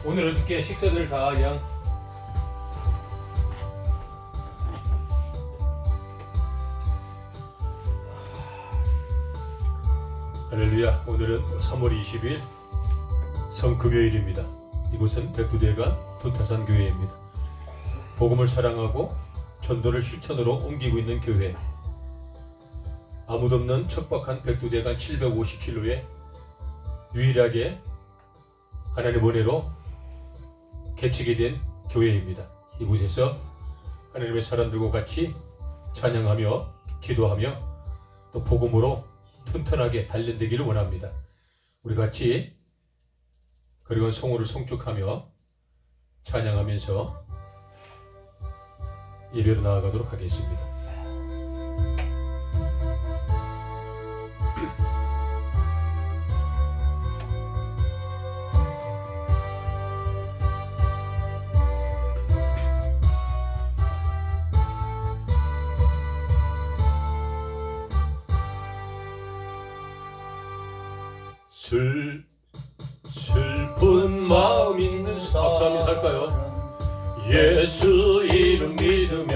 오늘 어떻게 식사들 다 그냥 할렐루야. 오늘은 3월 20일 성금요일입니다. 이곳은 백두대간 돈타산 교회입니다. 복음을 사랑하고 전도를 실천으로 옮기고 있는 교회. 아무도 없는 척박한 백두대간 750km에 유일하게 하나님 은혜로 개척이 된 교회입니다. 이곳에서 하나님의 사람들과 같이 찬양하며 기도하며 또 복음으로 튼튼하게 단련되기를 원합니다. 우리 같이 그리고 성호를 송축하며 찬양하면서 예배로 나아가도록 하겠습니다. 슬픈 마음 있는 박수 한번 살까요? 예수 이름 믿으면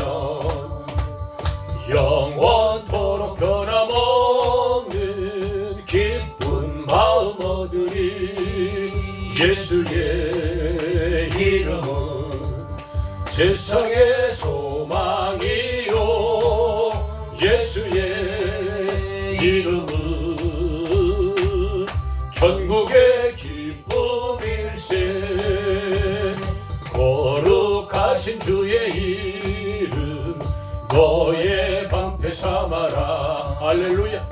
영원토록 변함없는 기쁜 마음 얻으리. 예수의 이름은 세상의 소망이요, 예수의 이름은 전국의 기쁨일세. 거룩하신 주의 이름 너의 방패 삼아라. 할렐루야.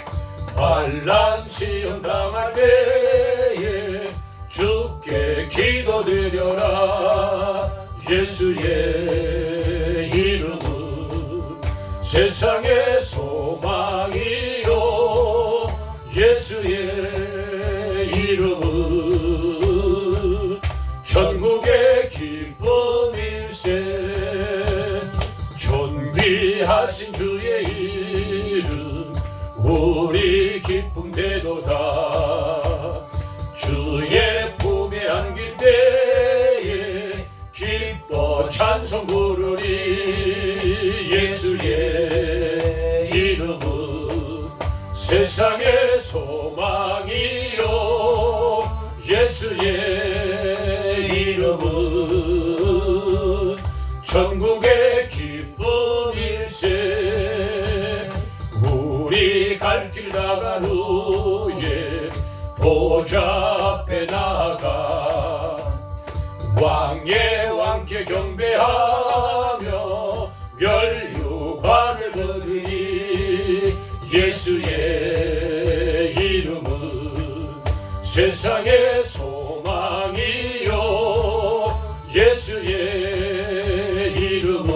반란 시험 당할 때에 주께 기도드려라. 예수의 이름은 세상의 소망이요, 예수의 이름은 전국의 기쁨일세. 존귀하신 주의 이름 우리 기쁨 되도다. 주의 품에 안길 때에 기뻐 찬송 부르리. 예수의 이름은 세상의 소망이요, 예수의 이름은 전국의 기쁨일세. 우리 갈 길 나간 후에 보좌 앞에 나가 왕의 왕께 경배하며 멸류관을 드리리. 예수의 이름은 세상의 소망이요, 예수의 이름은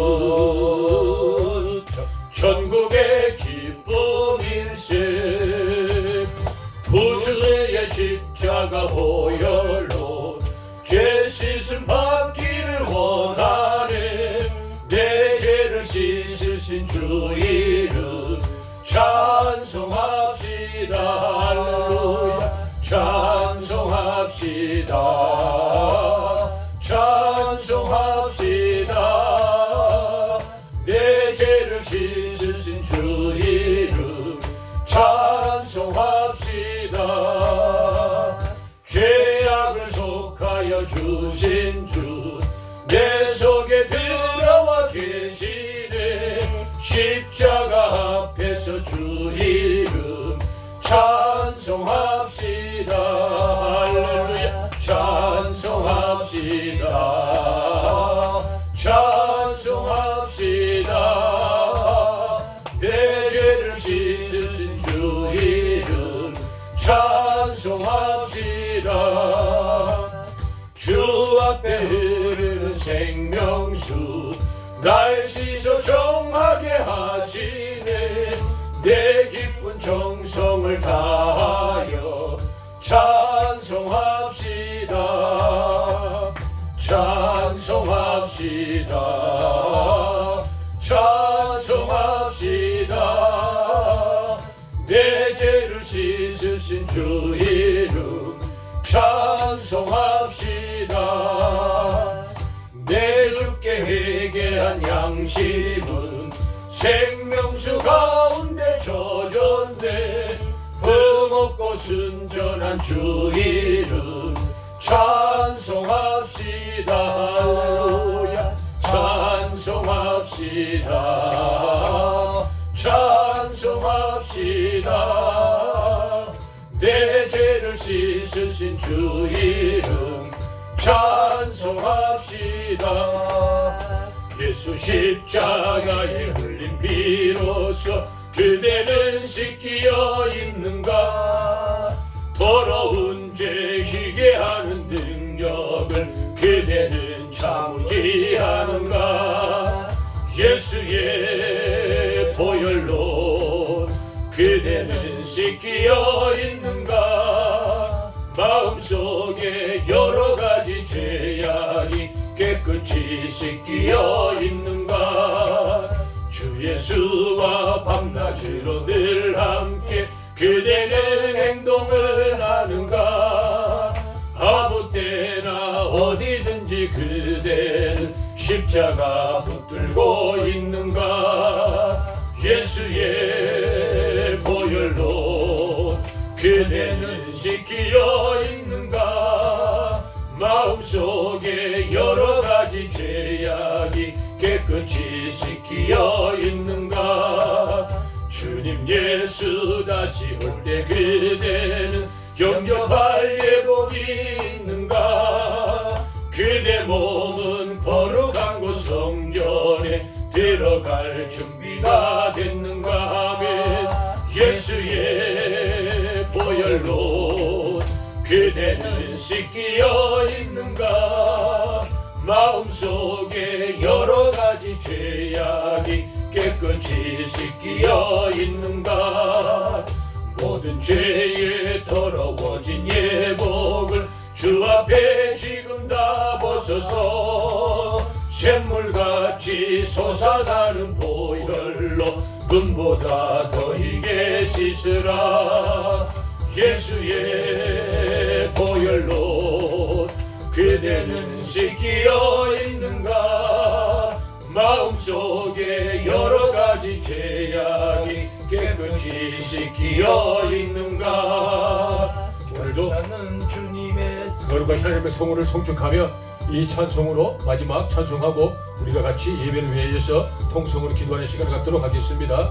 전국의 기쁨일세. 구주의 십자가 보혈로 죄 씻음 받기를 원하네. 내 죄를 씻으신 주 이름 찬송합시다. 할렐루야. 찬송합시다. 찬송합시다. 내 죄를 씻으신 주 이름 찬송합시다. 죄악을 속하여 주신 주 내 속에 들어와 계시네. 십자가 앞에서 주 이름 찬송합시다. 할렐루야. 찬송합시다. 찬송합시다. 내 죄를 씻으신 주 이름 찬송합시다. 주 앞에 흐르는 생명수 날 씻어 정하게 하시네. 내 기쁜 정성을 다하여 찬송합시다. 찬송합시다. 찬송합시다. 내 죄를 씻으신 주 이름 찬송합시다. 귀한 양심은 생명수 가운데 젖었네. 흠없고 순전한 주 이름 찬송합시다. 할렐루야. 찬송합시다. 찬송합시다. 내 죄를 씻으신 주 이름 찬송합시다. 예수 십자가에 흘린 피로써 그대는 씻기어 있는가. 더러운 죄 희게 하는 능력을 그대는 참지 않은가. 예수의 보혈로 그대는 씻기어 있는가. 마음속에 여러 가지 죄악이 깨끗이 씻기어 있는가. 주 예수와 밤낮으로 늘 함께 그대는 행동을 하는가. 아무 때나 어디든지 그대는 십자가 붙들고 있는가. 예수의 보혈로 그대는 씻기어 있는가. 마음속에 여러 가지 죄악이 깨끗이 씻기어 있는가. 주님 예수 다시 올 때 그대는 영접할 예복이 있는가. 그대 몸은 거룩한 곳 성전에 들어갈 준비가 됐는가. 아멘. 예수의 보혈로 그대는 씻기어 있는가. 마음속에 여러 가지 죄악이 깨끗이 씻기어 있는가. 모든 죄에 더러워진 예복을 주 앞에 지금 다 벗어서 샘물같이 솟아나는 보혈로 눈보다 더 희게 씻으라. 예수의 보혈로 그대는 씻기어 있는가. 마음속에 여러 가지 죄악이 깨끗이 씻기어 있는가. 오늘도 나는 주님의 거룩한 하나님의 성호를 송축하며 이 찬송으로 마지막 찬송하고 우리가 같이 예배를 위해서 통성으로 기도하는 시간을 갖도록 하겠습니다.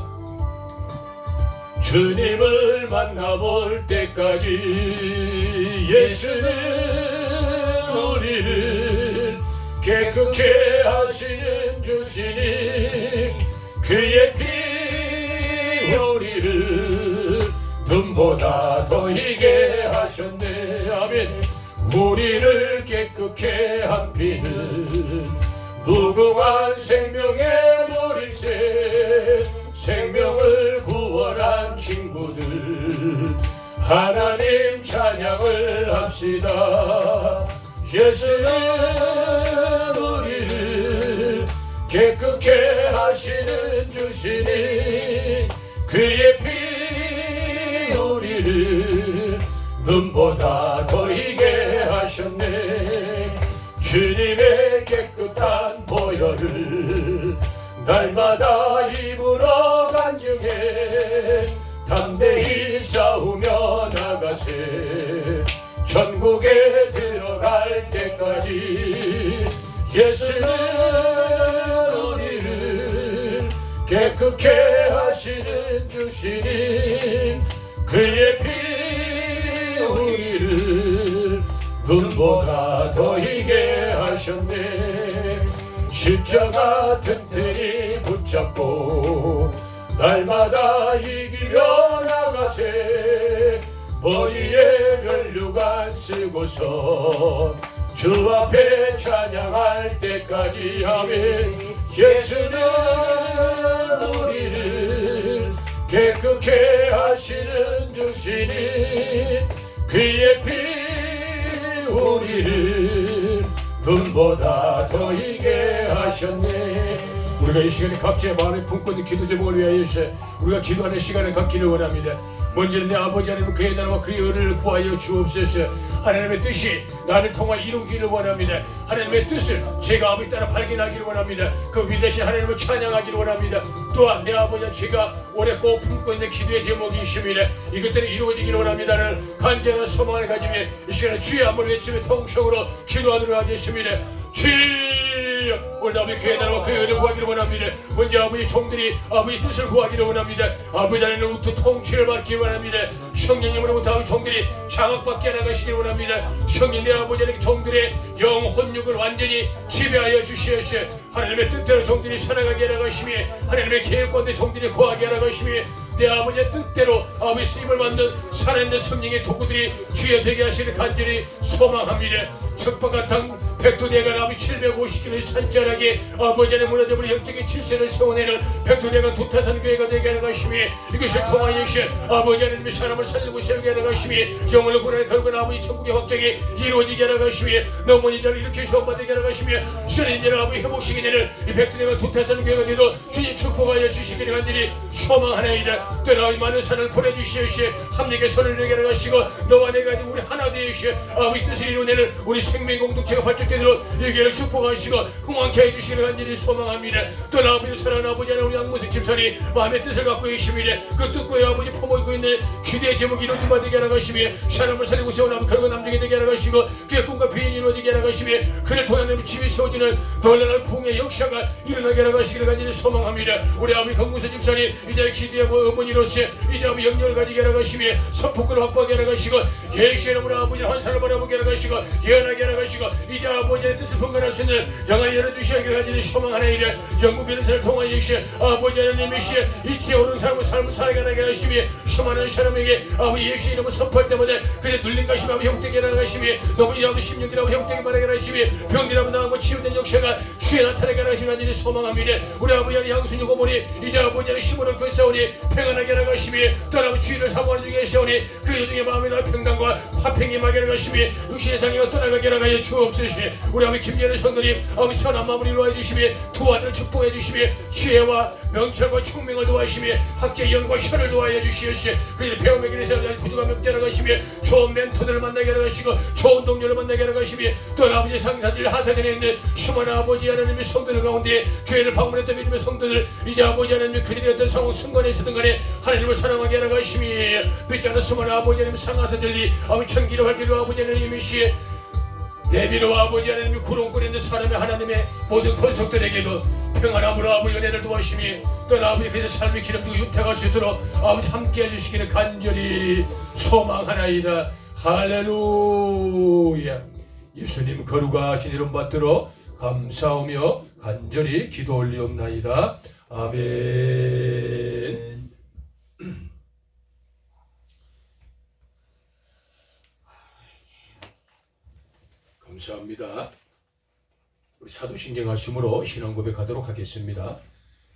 주님을 만나볼 때까지 예수는 우리를 깨끗게 하시는 주시니 그의 피 우리를 눈보다 더 희게 하셨네. 아멘. 우리를 깨끗게 한 피는 무궁한 생명의 머리새. 생명을 구원한 친구들 하나님 찬양을 합시다. 예수는 우리를 깨끗게 하시는 주시니 그의 피 우리를 눈보다 더 희게 하셨네. 주님의 깨끗한 보혈을 날마다 입으러 간증해 담대히 싸우며 나가세. 천국에 들어갈 때까지 예수는 우리를 깨끗게 하시는 주시니 그의 피 우리를 눈보다 더 희게 하셨네. 십자가 튼튼히 붙잡고 날마다 이기며 나가세. 머리에 면류관 쓰고서 주 앞에 찬양할 때까지. 아멘. 예수는 우리를 깨끗게 하시는 주시니 그의 피 우리를 눈보다 더 희게 하셨네. 우리가 이 시간에 각자의 마음에 품고 있는 기도 제목을 위하여서 우리가 기도하는 시간을 갖기를 원합니다. 먼저는 내 아버지 하나님 그의 나라와 그의 의를 구하여 주옵소서. 하나님의 뜻이 나를 통해 이루기를 원합니다. 하나님의 뜻을 제가 아버지 따라 발견하기를 원합니다. 그 위대신 하나님을 찬양하기를 원합니다. 또한 내 아버지와 제가 오래 꼭 품고 있는 기도의 제목이 있습니다. 이것들이 이루어지기를 원합니다는 간절한 소망을 가지며 이 시간에 주의 한번 외치며 통성으로 기도하도록 하겠습니다. 주여, 오늘 아버지 그의 나라와 그의 의를 구하기를 원합니다. 먼저 아버지 종들이 아버지 뜻을 구하기를 원합니다. 아버지 하나님으로부터 통치를 받기를 원합니다. 성령님으로부터 아버지 종들이 장악받게 나가시기를 원합니다. 성령 내 아버지 하나님 종들의 영혼육을 완전히 지배하여 주시옵소서. 하나님의 뜻대로 종들이 살아가게 나가시며 하나님의 계획관대 종들이 구하게 나가시며 내 아버지의 뜻대로 아버지 쓰임을 받는 살아있는 성령의 도구들이 주여 되게 하시는 간절히 소망합니다. 척박한 백두대간 아버지 750km의 산자락에 아버지 안에 무너져버린 영적인 질서를 세워내는 백두대간 두타산 교회가 되게 나가시며 이것을 통하여 아버지 하나님의 사람을 살리고 세우게 나가시며 영혼을 구원하는 결국은 아버지 천국의 확정이 이루어지게 나가시며 넘어진 이자를 일으켜 시험받게 나가시며 쓰러진 이를 아버지 회복시키게 되는 이 백두대간 두타산 교회가 되어 주님 축복하여 주시기를 간절히 소망하나이다. 또한 많은 산을 보내주시옵시고 함께 손을 내게 나가시고 너와 내가 우리 하나 되시오 아버지 뜻을 이루내는 우리 생명 공동체가 발전되도록 이 교회를 축복하시고 흥왕케 해주시기를 간절히 소망합니다. 또한 아버지 사랑하는 아버지 하나님 우리 양무석 집사님 마음의 뜻을 갖고 계십니다. 그 뜻과 아버지 품어있고 있는 기대의 제목이 이루어지게 되게 나가시며 사람을 살리고 세운 아버지 결국 남중에 되게 나가시고 그의 꿈과 비전이 이루어지게 나가시며 그를 통한 집이 세워지는 놀라운 부흥의 역사가 일어나게 나가시기를 간절히 소망합니다. 우리 아버지 강무석 집사님 이제 기도의 어머니로서 이제 아버지 영역을 가지게 나가시며 선포권을 확보하게 나가시고 계시의 우리 아버지 환상을 바라보게 나가시고 예언하게 나가시고 이제 아버지의 뜻을 분간할 수 있는 영안을 열어주시기를 간절히 소망하나이다. 영국 변호사를 통하여 아버지 하나님이시 이치에 오른 삶을 살아가게 하시며 수많은 사람에게 아버지 예수의 이름을 선포할 때마다 그의 눌린 가시며 형되게 나가시며 너무 이 아버지 심령들하고 형되게 말하게 하시며 병들하고 나하고 치유된 역사가 주에 나타나게 하시는 간절히 소망합니다. 우리 아버지 하나님 양순이 고모니 이제 아버지 하나님 심으로 교사오니 평안하게 나가시며 떠나고 주의를 사모하는 중에 시오니 그 여중에 마음에 나 평강과 화평이 임하게 나가시며 육신의 장애가 떠나가게 나가여 주옵소서. 우리 아버지 김예를 성도님 아버지 선한 마음을 이루어 주시며 두 아들을 축복해 주시며 지혜와 명철과 총명을 도와주시며 학제 영과 셔를 도와여 주시옵소서. 그들이 배움의 길에서 부족한 명제를 나가시며 좋은 멘토들을 만나게 나가시고 좋은 동료를 만나게 나가시며 또 아버지 상사들 하사전에 있는 수많은 아버지 하나님의 성도들 가운데 교회를 방문했던 믿음의 성도들 이제 아버지 하나님의 그들이 어떤 상황 순간에 있었던 간에 하나님을 사랑하게 나가시며 믿지 않는 수많은 아버지 하나님 상하사 전리 아버지 천기로 활기로 아버지 하나님이시에 내비로 아버지 하나님이 구렁거리는 사람의 하나님의 모든 권속들에게도 평안함으로 아버지 은혜를 도와주시며 또 아버지 그의 삶의 기름도 윤택할 수 있도록 아버지 함께 해주시기를 간절히 소망하나이다. 할렐루야. 예수님 거룩하신 이름 받들어 감사하며 간절히 기도 올리옵나이다. 아멘. 감사합니다. 우리 사도신경하심으로 신앙 고백하도록 하겠습니다.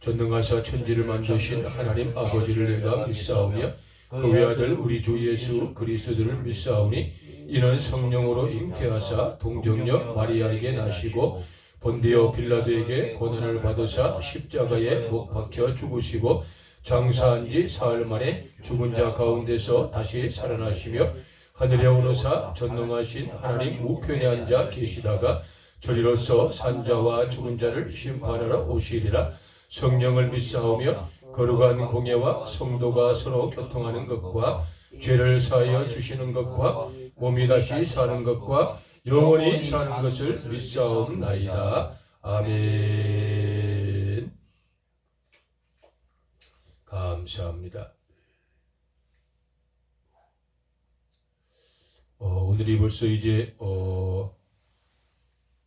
전능하사 천지를 만드신 하나님 아버지를 내가 믿사오며 그 외아들 우리 주 예수 그리스도를 믿사오니 이는 성령으로 잉태하사 동정녀 마리아에게 나시고 본디오 빌라도에게 고난을 받으사 십자가에 못 박혀 죽으시고 장사한 지 사흘 만에 죽은 자 가운데서 다시 살아나시며 하늘에 오르사 전능하신 하나님 우편에 앉아 계시다가 저리로서 산자와 죽은 자를 심판하러 오시리라. 성령을 믿사오며 거룩한 공예와 성도가 서로 교통하는 것과 죄를 사하여 주시는 것과 몸이 다시 사는 것과 영원히 사는 것을 믿사옵나이다. 아멘. 감사합니다. 오늘이 벌써 이제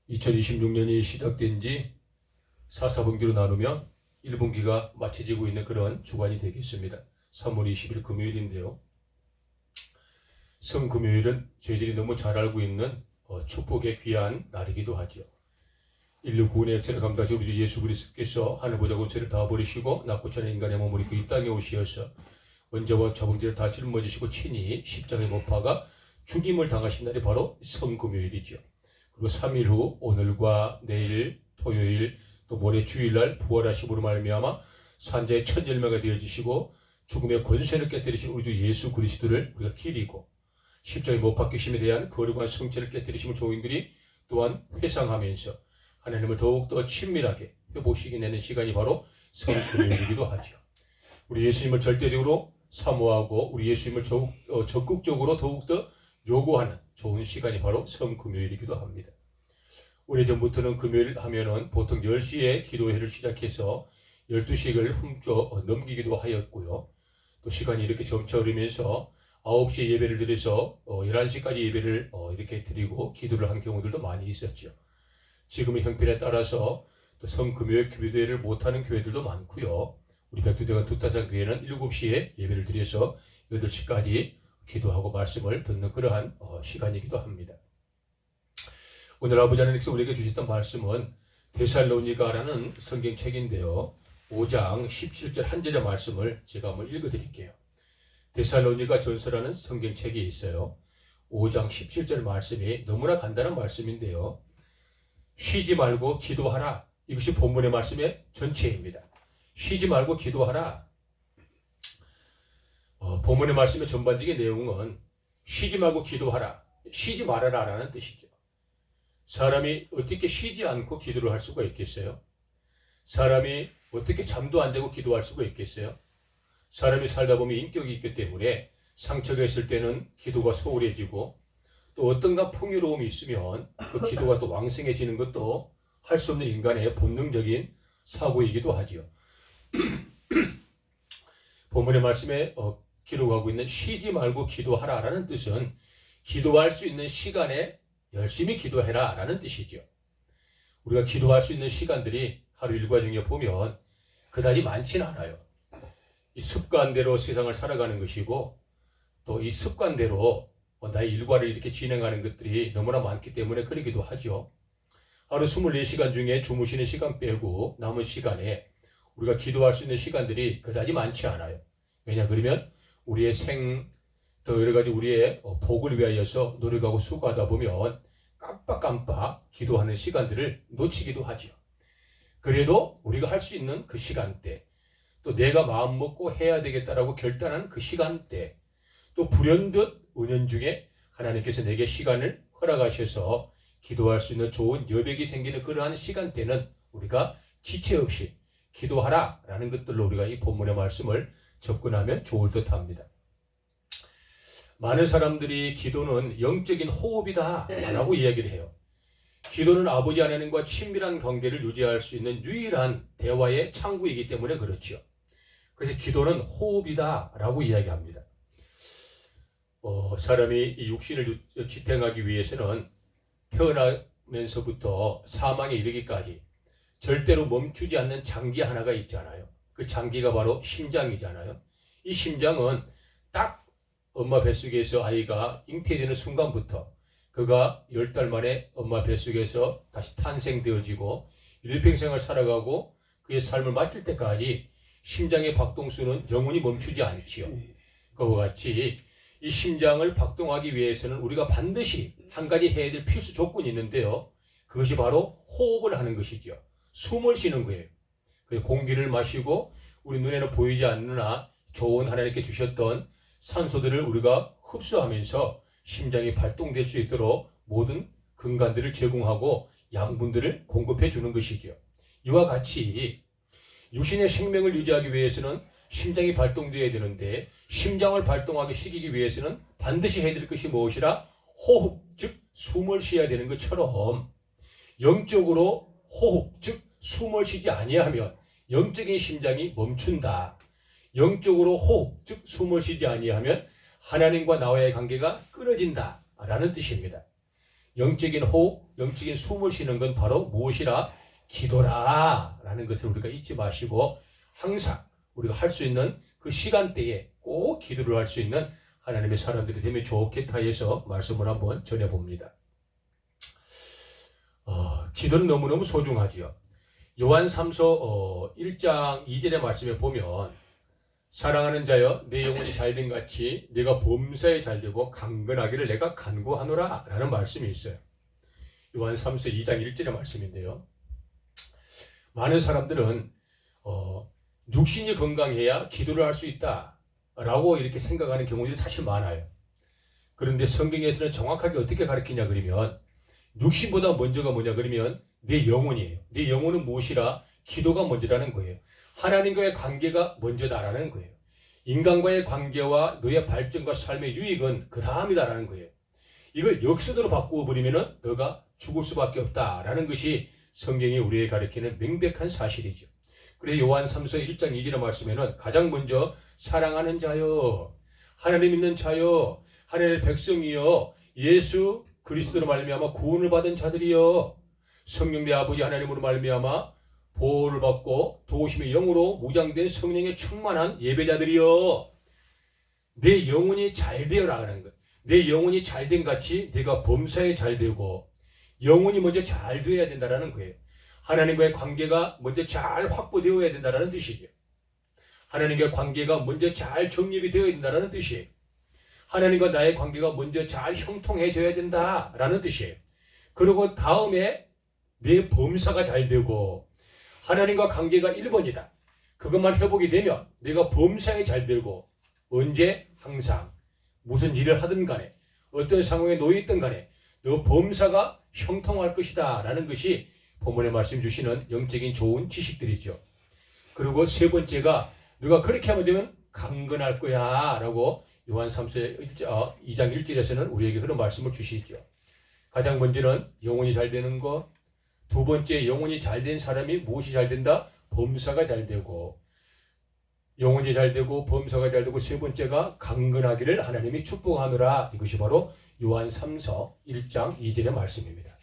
2026년이 시작된 지 4분기로 나누면 1분기가 마쳐지고 있는 그런 주간이 되겠습니다. 3월 20일 금요일인데요. 성금요일은 저희들이 너무 잘 알고 있는 축복의 귀한 날이기도 하죠. 인류 구원의 액체를 감당하신 우리 예수 그리스도께서 하늘보다 권세를 다 버리시고 낮고 천한 인간의 몸을 입고 이 땅에 오시어서 원죄와 자범죄를 다 짊어지시고 친히 십자가에 못 박아 죽임을 당하신 날이 바로 성금요일이죠. 그리고 3일 후 오늘과 내일 토요일 또 모레 주일날 부활하심으로 말미암아 산자의 첫 열매가 되어지시고 죽음의 권세를 깨뜨리신 우리 주 예수 그리스도를 우리가 기리고 십자가에 못 박히심에 대한 거룩한 성체를 깨뜨리심을 종인들이 또한 회상하면서 하나님을 더욱더 친밀하게 회복시키 내는 시간이 바로 성금요일이기도 하죠. 우리 예수님을 절대적으로 사모하고 우리 예수님을 적극적으로 더욱더 요구하는 좋은 시간이 바로 성금요일이기도 합니다. 오래전부터는 금요일 하면은 보통 10시에 기도회를 시작해서 12시를 훔쳐 넘기기도 하였고요. 또 시간이 이렇게 점차 흐르면서 9시에 예배를 드려서 11시까지 예배를 이렇게 드리고 기도를 한 경우들도 많이 있었죠. 지금의 형편에 따라서 또 성금요일 기도회를 못하는 교회들도 많고요. 우리 백두대간 두타산 교회는 7시에 예배를 드려서 8시까지 기도하고 말씀을 듣는 그러한 시간이기도 합니다. 오늘 아버지 하나님께서 우리에게 주셨던 말씀은 데살로니가라는 성경책인데요. 5장 17절 한 절의 말씀을 제가 한번 읽어드릴게요. 데살로니가 전서라는 성경책이 있어요. 5장 17절 말씀이 너무나 간단한 말씀인데요. 쉬지 말고 기도하라. 이것이 본문의 말씀의 전체입니다. 쉬지 말고 기도하라. 본문의 말씀의 전반적인 내용은 쉬지 말고 기도하라. 쉬지 말아라 라는 뜻이죠. 사람이 어떻게 쉬지 않고 기도를 할 수가 있겠어요? 사람이 어떻게 잠도 안 자고 기도할 수가 있겠어요? 사람이 살다 보면 인격이 있기 때문에 상처가 있을 때는 기도가 소홀해지고 또 어떤가 풍요로움이 있으면 그 기도가 또 왕성해지는 것도 할 수 없는 인간의 본능적인 사고이기도 하지요. 본문의 말씀에 기록하고 있는 쉬지 말고 기도하라라는 뜻은 기도할 수 있는 시간에 열심히 기도해라 라는 뜻이죠. 우리가 기도할 수 있는 시간들이 하루 일과 중에 보면 그다지 많지는 않아요. 이 습관대로 세상을 살아가는 것이고 또 이 습관대로 나의 일과를 이렇게 진행하는 것들이 너무나 많기 때문에 그러기도 하죠. 하루 24시간 중에 주무시는 시간 빼고 남은 시간에 우리가 기도할 수 있는 시간들이 그다지 많지 않아요. 왜냐 그러면 우리의 또 여러 가지 우리의 복을 위하여서 노력하고 수고하다 보면 깜빡깜빡 기도하는 시간들을 놓치기도 하죠. 그래도 우리가 할 수 있는 그 시간대, 또 내가 마음 먹고 해야 되겠다라고 결단한 그 시간대, 또 불현듯 은연중에 하나님께서 내게 시간을 허락하셔서 기도할 수 있는 좋은 여백이 생기는 그러한 시간대는 우리가 지체 없이 기도하라 라는 것들로 우리가 이 본문의 말씀을 접근하면 좋을 듯 합니다. 많은 사람들이 기도는 영적인 호흡이다 라고 이야기를 해요. 기도는 아버지 하나님과 친밀한 관계를 유지할 수 있는 유일한 대화의 창구이기 때문에 그렇죠. 그래서 기도는 호흡이다 라고 이야기합니다. 사람이 이 육신을 지탱하기 위해서는 태어나면서부터 사망에 이르기까지 절대로 멈추지 않는 장기 하나가 있잖아요. 그 장기가 바로 심장이잖아요. 이 심장은 딱 엄마 뱃속에서 아이가 잉태되는 순간부터 그가 10달 만에 엄마 뱃속에서 다시 탄생되어지고 일평생을 살아가고 그의 삶을 마칠 때까지 심장의 박동수는 영원히 멈추지 않지요. 그와 같이 이 심장을 박동하기 위해서는 우리가 반드시 한 가지 해야 될 필수 조건이 있는데요. 그것이 바로 호흡을 하는 것이죠. 숨을 쉬는 거예요. 공기를 마시고 우리 눈에는 보이지 않으나 좋은 하나님께 주셨던 산소들을 우리가 흡수하면서 심장이 발동될 수 있도록 모든 근간들을 제공하고 양분들을 공급해 주는 것이죠. 이와 같이 육신의 생명을 유지하기 위해서는 심장이 발동되어야 되는데 심장을 발동하게 시키기 위해서는 반드시 해야 될 것이 무엇이라? 호흡, 즉 숨을 쉬어야 되는 것처럼 영적으로 호흡, 즉 숨을 쉬지 아니하면 영적인 심장이 멈춘다. 영적으로 호흡, 즉 숨을 쉬지 아니하면 하나님과 나와의 관계가 끊어진다 라는 뜻입니다. 영적인 호흡, 영적인 숨을 쉬는 건 바로 무엇이라? 기도라 라는 것을 우리가 잊지 마시고 항상 우리가 할 수 있는 그 시간대에 꼭 기도를 할 수 있는 하나님의 사람들이 되면 좋겠다 해서 말씀을 한번 전해봅니다. 기도는 너무너무 소중하지요. 요한 3서 1장 2절의 말씀에 보면 사랑하는 자여 내 영혼이 잘된 같이 내가 범사에 잘되고 강건하기를 내가 간구하노라 라는 말씀이 있어요. 요한 3서 2장 1절의 말씀인데요. 많은 사람들은 육신이 건강해야 기도를 할 수 있다라고 이렇게 생각하는 경우들이 사실 많아요. 그런데 성경에서는 정확하게 어떻게 가르치냐 그러면 육신보다 먼저가 뭐냐 그러면 내 영혼이에요. 내 영혼은 무엇이라? 기도가 먼저라는 거예요. 하나님과의 관계가 먼저다라는 거예요. 인간과의 관계와 너의 발전과 삶의 유익은 그 다음이다라는 거예요. 이걸 역선으로 바꾸어 버리면 너가 죽을 수밖에 없다라는 것이 성경이 우리에게 가르치는 명백한 사실이죠. 그래서 요한 3서 1장 2절의 말씀에는 가장 먼저 사랑하는 자여, 하나님 믿는 자여, 하나님의 백성이여, 예수 그리스도로 말미암아 구원을 받은 자들이여, 성령 내 아버지 하나님으로 말미암아 보호를 받고 도우심의 영으로 무장된 성령에 충만한 예배자들이여. 내 영혼이 잘 되어라는 것. 내 영혼이 잘된 같이 내가 범사에 잘 되고 영혼이 먼저 잘 되어야 된다는 거예요. 하나님과의 관계가 먼저 잘 확보되어야 된다는 뜻이죠. 하나님과의 관계가 먼저 잘 정립이 되어야 된다는 뜻이에요. 하나님과 나의 관계가 먼저 잘 형통해져야 된다라는 뜻이에요. 그리고 다음에 내 범사가 잘 되고 하나님과 관계가 1번이다. 그것만 회복이 되면 내가 범사에 잘 되고 언제? 항상 무슨 일을 하든 간에 어떤 상황에 놓여 있든 간에 너 범사가 형통할 것이다 라는 것이 본문의 말씀 주시는 영적인 좋은 지식들이죠. 그리고 세 번째가 너가 그렇게 하면 되면 강건할 거야 라고 요한 3서 2장 1절에서는 우리에게 그런 말씀을 주시죠. 가장 먼저는 영혼이 잘 되는 것, 두 번째 영혼이 잘 된 사람이 무엇이 잘 된다? 범사가 잘 되고 영혼이 잘 되고 범사가 잘 되고 세 번째가 강건하기를 하나님이 축복하노라. 이것이 바로 요한 3서 1장 2절의 말씀입니다.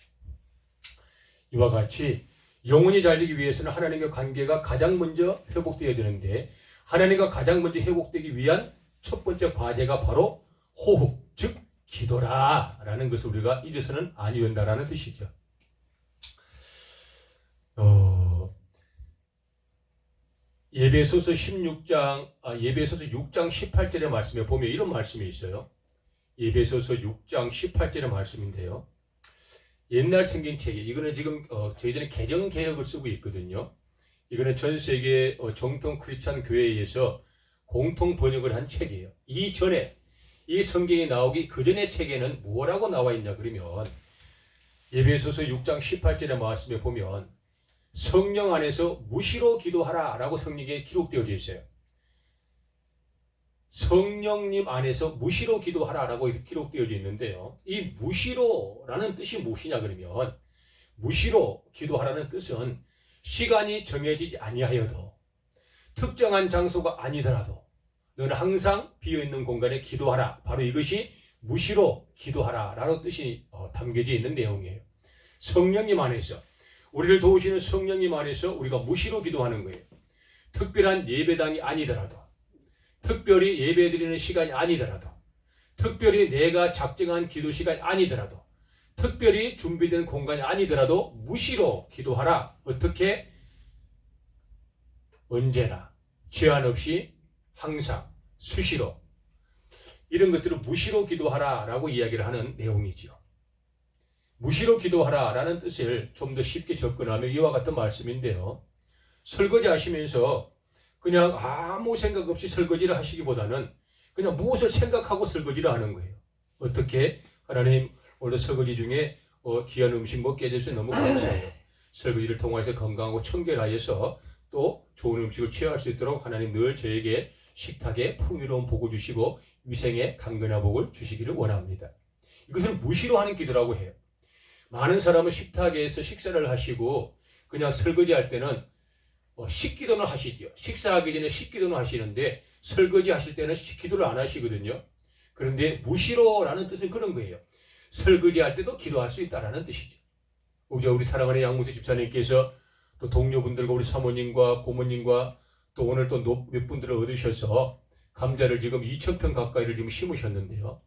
이와 같이 영혼이 잘 되기 위해서는 하나님과 관계가 가장 먼저 회복되어야 되는데 하나님과 가장 먼저 회복되기 위한 첫 번째 과제가 바로 호흡, 즉 기도라라는 것을 우리가 잊어서는 아니 된다라는 뜻이죠. 예배소서 6장 18절의 말씀에 보면 이런 말씀이 있어요. 예배소서 6장 18절의 말씀인데요. 옛날 성경책에 이거는 지금 저희들은 개정개혁을 쓰고 있거든요. 이거는 전 세계 정통 크리스찬 교회에서 공통 번역을 한 책이에요. 이전에 이 성경이 나오기 그 전의 책에는 뭐라고 나와 있냐 그러면 예배소서 6장 18절의 말씀에 보면 성령 안에서 무시로 기도하라 라고 성경에 기록되어져 있어요. 성령님 안에서 무시로 기도하라 라고 기록되어져 있는데요. 이 무시로라는 뜻이 무엇이냐 그러면 무시로 기도하라는 뜻은 시간이 정해지지 아니하여도 특정한 장소가 아니더라도 너는 항상 비어있는 공간에 기도하라. 바로 이것이 무시로 기도하라 라는 뜻이 담겨져 있는 내용이에요. 성령님 안에서 우리를 도우시는 성령님 안에서 우리가 무시로 기도하는 거예요. 특별한 예배당이 아니더라도 특별히 예배드리는 시간이 아니더라도 특별히 내가 작정한 기도 시간이 아니더라도 특별히 준비된 공간이 아니더라도 무시로 기도하라. 어떻게? 언제나 제한 없이 항상 수시로 이런 것들을 무시로 기도하라 라고 이야기를 하는 내용이지요. 무시로 기도하라 라는 뜻을 좀 더 쉽게 접근하면 이와 같은 말씀인데요. 설거지 하시면서 그냥 아무 생각 없이 설거지를 하시기보다는 그냥 무엇을 생각하고 설거지를 하는 거예요. 어떻게? 하나님 오늘 설거지 중에 귀한 음식 먹게 해줘서 너무 감사해요. 설거지를 통해서 건강하고 청결하여서 또 좋은 음식을 취할 수 있도록 하나님 늘 저에게 식탁에 풍요로운 복을 주시고 위생에 강건한 복을 주시기를 원합니다. 이것을 무시로 하는 기도라고 해요. 많은 사람은 식탁에서 식사를 하시고 그냥 설거지할 때는 식기도는 하시죠. 식사하기 전에 식기도는 하시는데 설거지 하실 때는 기도를 안 하시거든요. 그런데 무시로라는 뜻은 그런 거예요. 설거지할 때도 기도할 수 있다라는 뜻이죠. 우리 사랑하는 양무수 집사님께서 또 동료분들과 우리 사모님과 고모님과 또 오늘 또 몇 분들을 얻으셔서 감자를 지금 2,000평 가까이를 지금 심으셨는데요.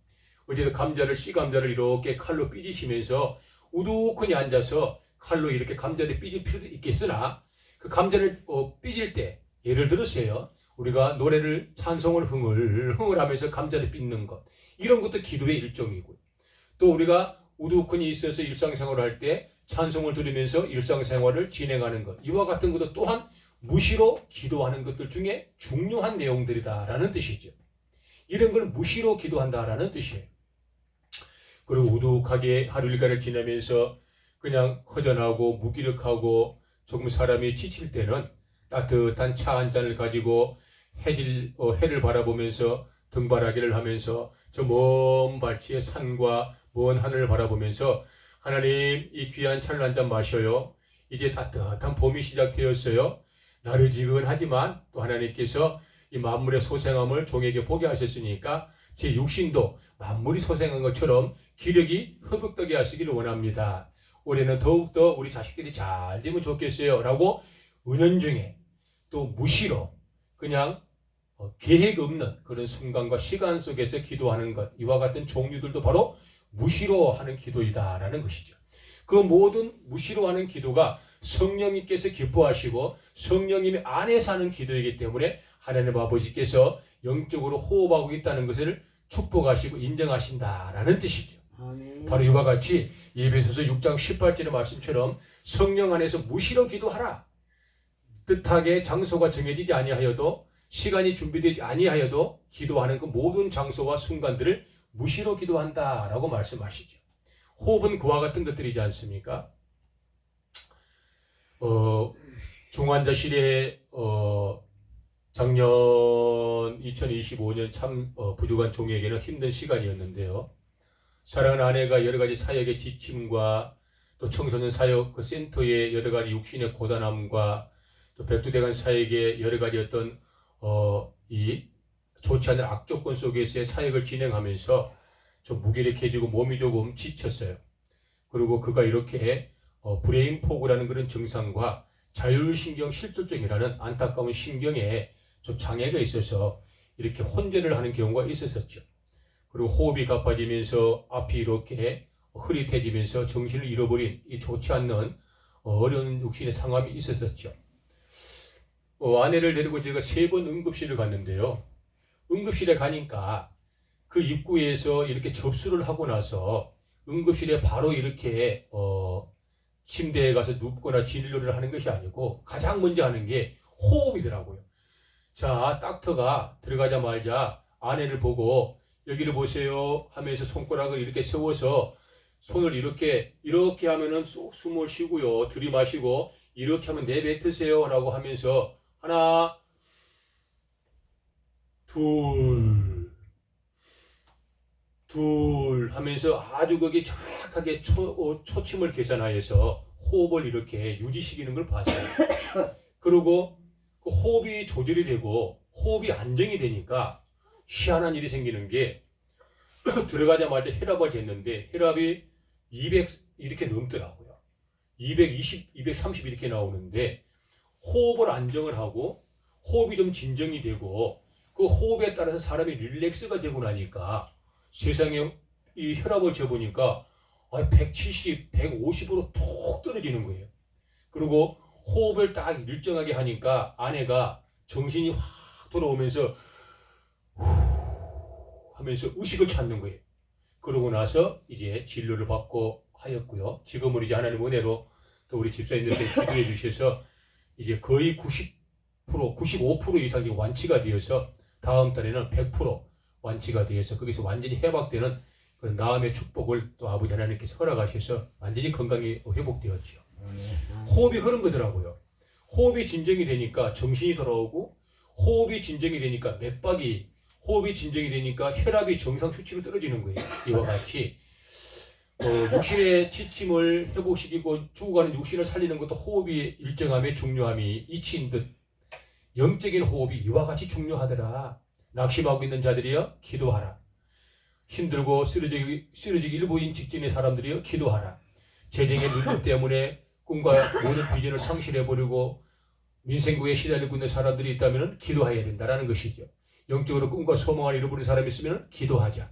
어제도 씨감자를 이렇게 칼로 삐지시면서 우두커니 앉아서 칼로 이렇게 감자를 삐질 필요도 있겠으나 그 감자를 삐질 때 예를 들어서요. 우리가 노래를 찬송을 흥을 하면서 감자를 삐는 것 이런 것도 기도의 일종이고 또 우리가 우두커니 있어서 일상생활을 할 때 찬송을 들으면서 일상생활을 진행하는 것, 이와 같은 것도 또한 무시로 기도하는 것들 중에 중요한 내용들이다라는 뜻이죠. 이런 걸 무시로 기도한다라는 뜻이에요. 그리고 우두하게 하루 일과를 지내면서 그냥 허전하고 무기력하고 조금 사람이 지칠 때는 따뜻한 차 한 잔을 가지고 해를 바라보면서 등바라기를 하면서 저 먼 발치의 산과 먼 하늘을 바라보면서 하나님, 이 귀한 차를 한 잔 마셔요. 이제 따뜻한 봄이 시작되었어요. 나르지근하지만 또 하나님께서 이 만물의 소생함을 종에게 보게 하셨으니까 제 육신도 만물이 소생한 것처럼 기력이 회복되게 하시기를 원합니다. 올해는 더욱더 우리 자식들이 잘 되면 좋겠어요 라고 은연중에 또 무시로 그냥 계획 없는 그런 순간과 시간 속에서 기도하는 것, 이와 같은 종류들도 바로 무시로 하는 기도이다라는 것이죠. 그 모든 무시로 하는 기도가 성령님께서 기뻐하시고 성령님이 안에서 하는 기도이기 때문에 하나님 아버지께서 영적으로 호흡하고 있다는 것을 축복하시고 인정하신다라는 뜻이죠. 바로 이와 같이 에베소서 6장 18절의 말씀처럼 성령 안에서 무시로 기도하라. 뜻하게 장소가 정해지지 아니하여도 시간이 준비되지 아니하여도 기도하는 그 모든 장소와 순간들을 무시로 기도한다라고 말씀하시죠. 호흡은 그와 같은 것들이지 않습니까? 중환자실에 작년 2025년 참 부족한 종에게는 힘든 시간이었는데요. 사랑하는 아내가 여러 가지 사역의 지침과 또 청소년 사역 그 센터의 여러 가지 육신의 고단함과 또 백두대간 사역의 여러 가지 어떤 이 좋지 않은 악조건 속에서의 사역을 진행하면서 좀 무기력해지고 몸이 조금 지쳤어요. 그리고 그가 이렇게 브레인 포그라는 그런 증상과 자율신경 실조증이라는 안타까운 신경에 좀 장애가 있어서 이렇게 혼재를 하는 경우가 있었었죠. 그리고 호흡이 가빠지면서 앞이 이렇게 흐릿해지면서 정신을 잃어버린 이 좋지 않는 어려운 육신의 상황이 있었었죠. 아내를 데리고 제가 3번 응급실을 갔는데요. 응급실에 가니까 그 입구에서 이렇게 접수를 하고 나서 응급실에 바로 이렇게 침대에 가서 눕거나 진료를 하는 것이 아니고 가장 먼저 하는 게 호흡이더라고요. 자, 닥터가 들어가자마자 아내를 보고 여기를 보세요 하면서 손가락을 이렇게 세워서 손을 이렇게 하면은 쏙 숨을 쉬고요. 들이마시고 이렇게 하면 내뱉으세요 라고 하면서 하나, 둘 하면서 아주 거기 정확하게 초침을 계산하여서 호흡을 이렇게 유지시키는 걸 봤어요. 그리고 그 호흡이 조절이 되고 호흡이 안정이 되니까 희한한 일이 생기는 게 들어가자마자 혈압을 쟀는데 혈압이 200 이렇게 넘더라고요. 220, 230 이렇게 나오는데 호흡을 안정을 하고 호흡이 좀 진정이 되고 그 호흡에 따라서 사람이 릴렉스가 되고 나니까 세상에 이 혈압을 재보니까 170, 150으로 톡 떨어지는 거예요. 그리고 호흡을 딱 일정하게 하니까 아내가 정신이 확 돌아오면서 하면서 의식을 찾는 거예요. 그러고 나서 이제 진료를 받고 하였고요. 지금은 이제 하나님 은혜로 또 우리 집사님들께 기도해 주셔서 이제 거의 90%, 95% 이상이 완치가 되어서 다음 달에는 100% 완치가 되어서 거기서 완전히 회복되는 그 나음의 축복을 또 아버지 하나님께서 허락하셔서 완전히 건강이 회복되었죠. 호흡이 그런 거더라고요. 호흡이 진정이 되니까 정신이 돌아오고 호흡이 진정이 되니까 맥박이 호흡이 진정이 되니까 혈압이 정상 수치로 떨어지는 거예요. 이와 같이 육신의 지침을 회복시키고 죽어가는 육신을 살리는 것도 호흡이 일정함에 중요함이 이치인 듯 영적인 호흡이 이와 같이 중요하더라. 낙심하고 있는 자들이여 기도하라. 힘들고 쓰러지기 일부인 직전의 사람들이여 기도하라. 재정의 눌림 때문에 꿈과 모든 비전을 상실해버리고 민생구에 시달리고 있는 사람들이 있다면 기도해야 된다는 것이죠. 영적으로 꿈과 소망을 잃어버린 사람이 있으면 기도하자.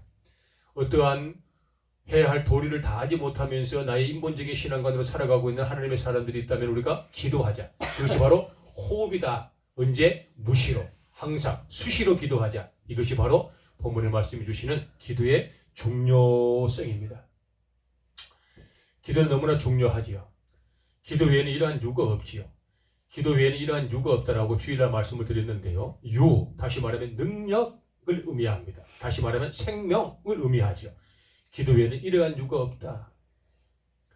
어떠한 해야 할 도리를 다하지 못하면서 나의 인본적인 신앙관으로 살아가고 있는 하나님의 사람들이 있다면 우리가 기도하자. 그것이 바로 호흡이다. 언제? 무시로. 항상 수시로 기도하자. 이것이 바로 본문의 말씀이 주시는 기도의 중요성입니다. 기도는 너무나 중요하지요. 기도 외에는 이러한 유가 없지요. 기도 외에는 이러한 유가 없다라고 주일날 말씀을 드렸는데요. 다시 말하면 능력을 의미합니다. 다시 말하면 생명을 의미하죠. 기도 외에는 이러한 유가 없다.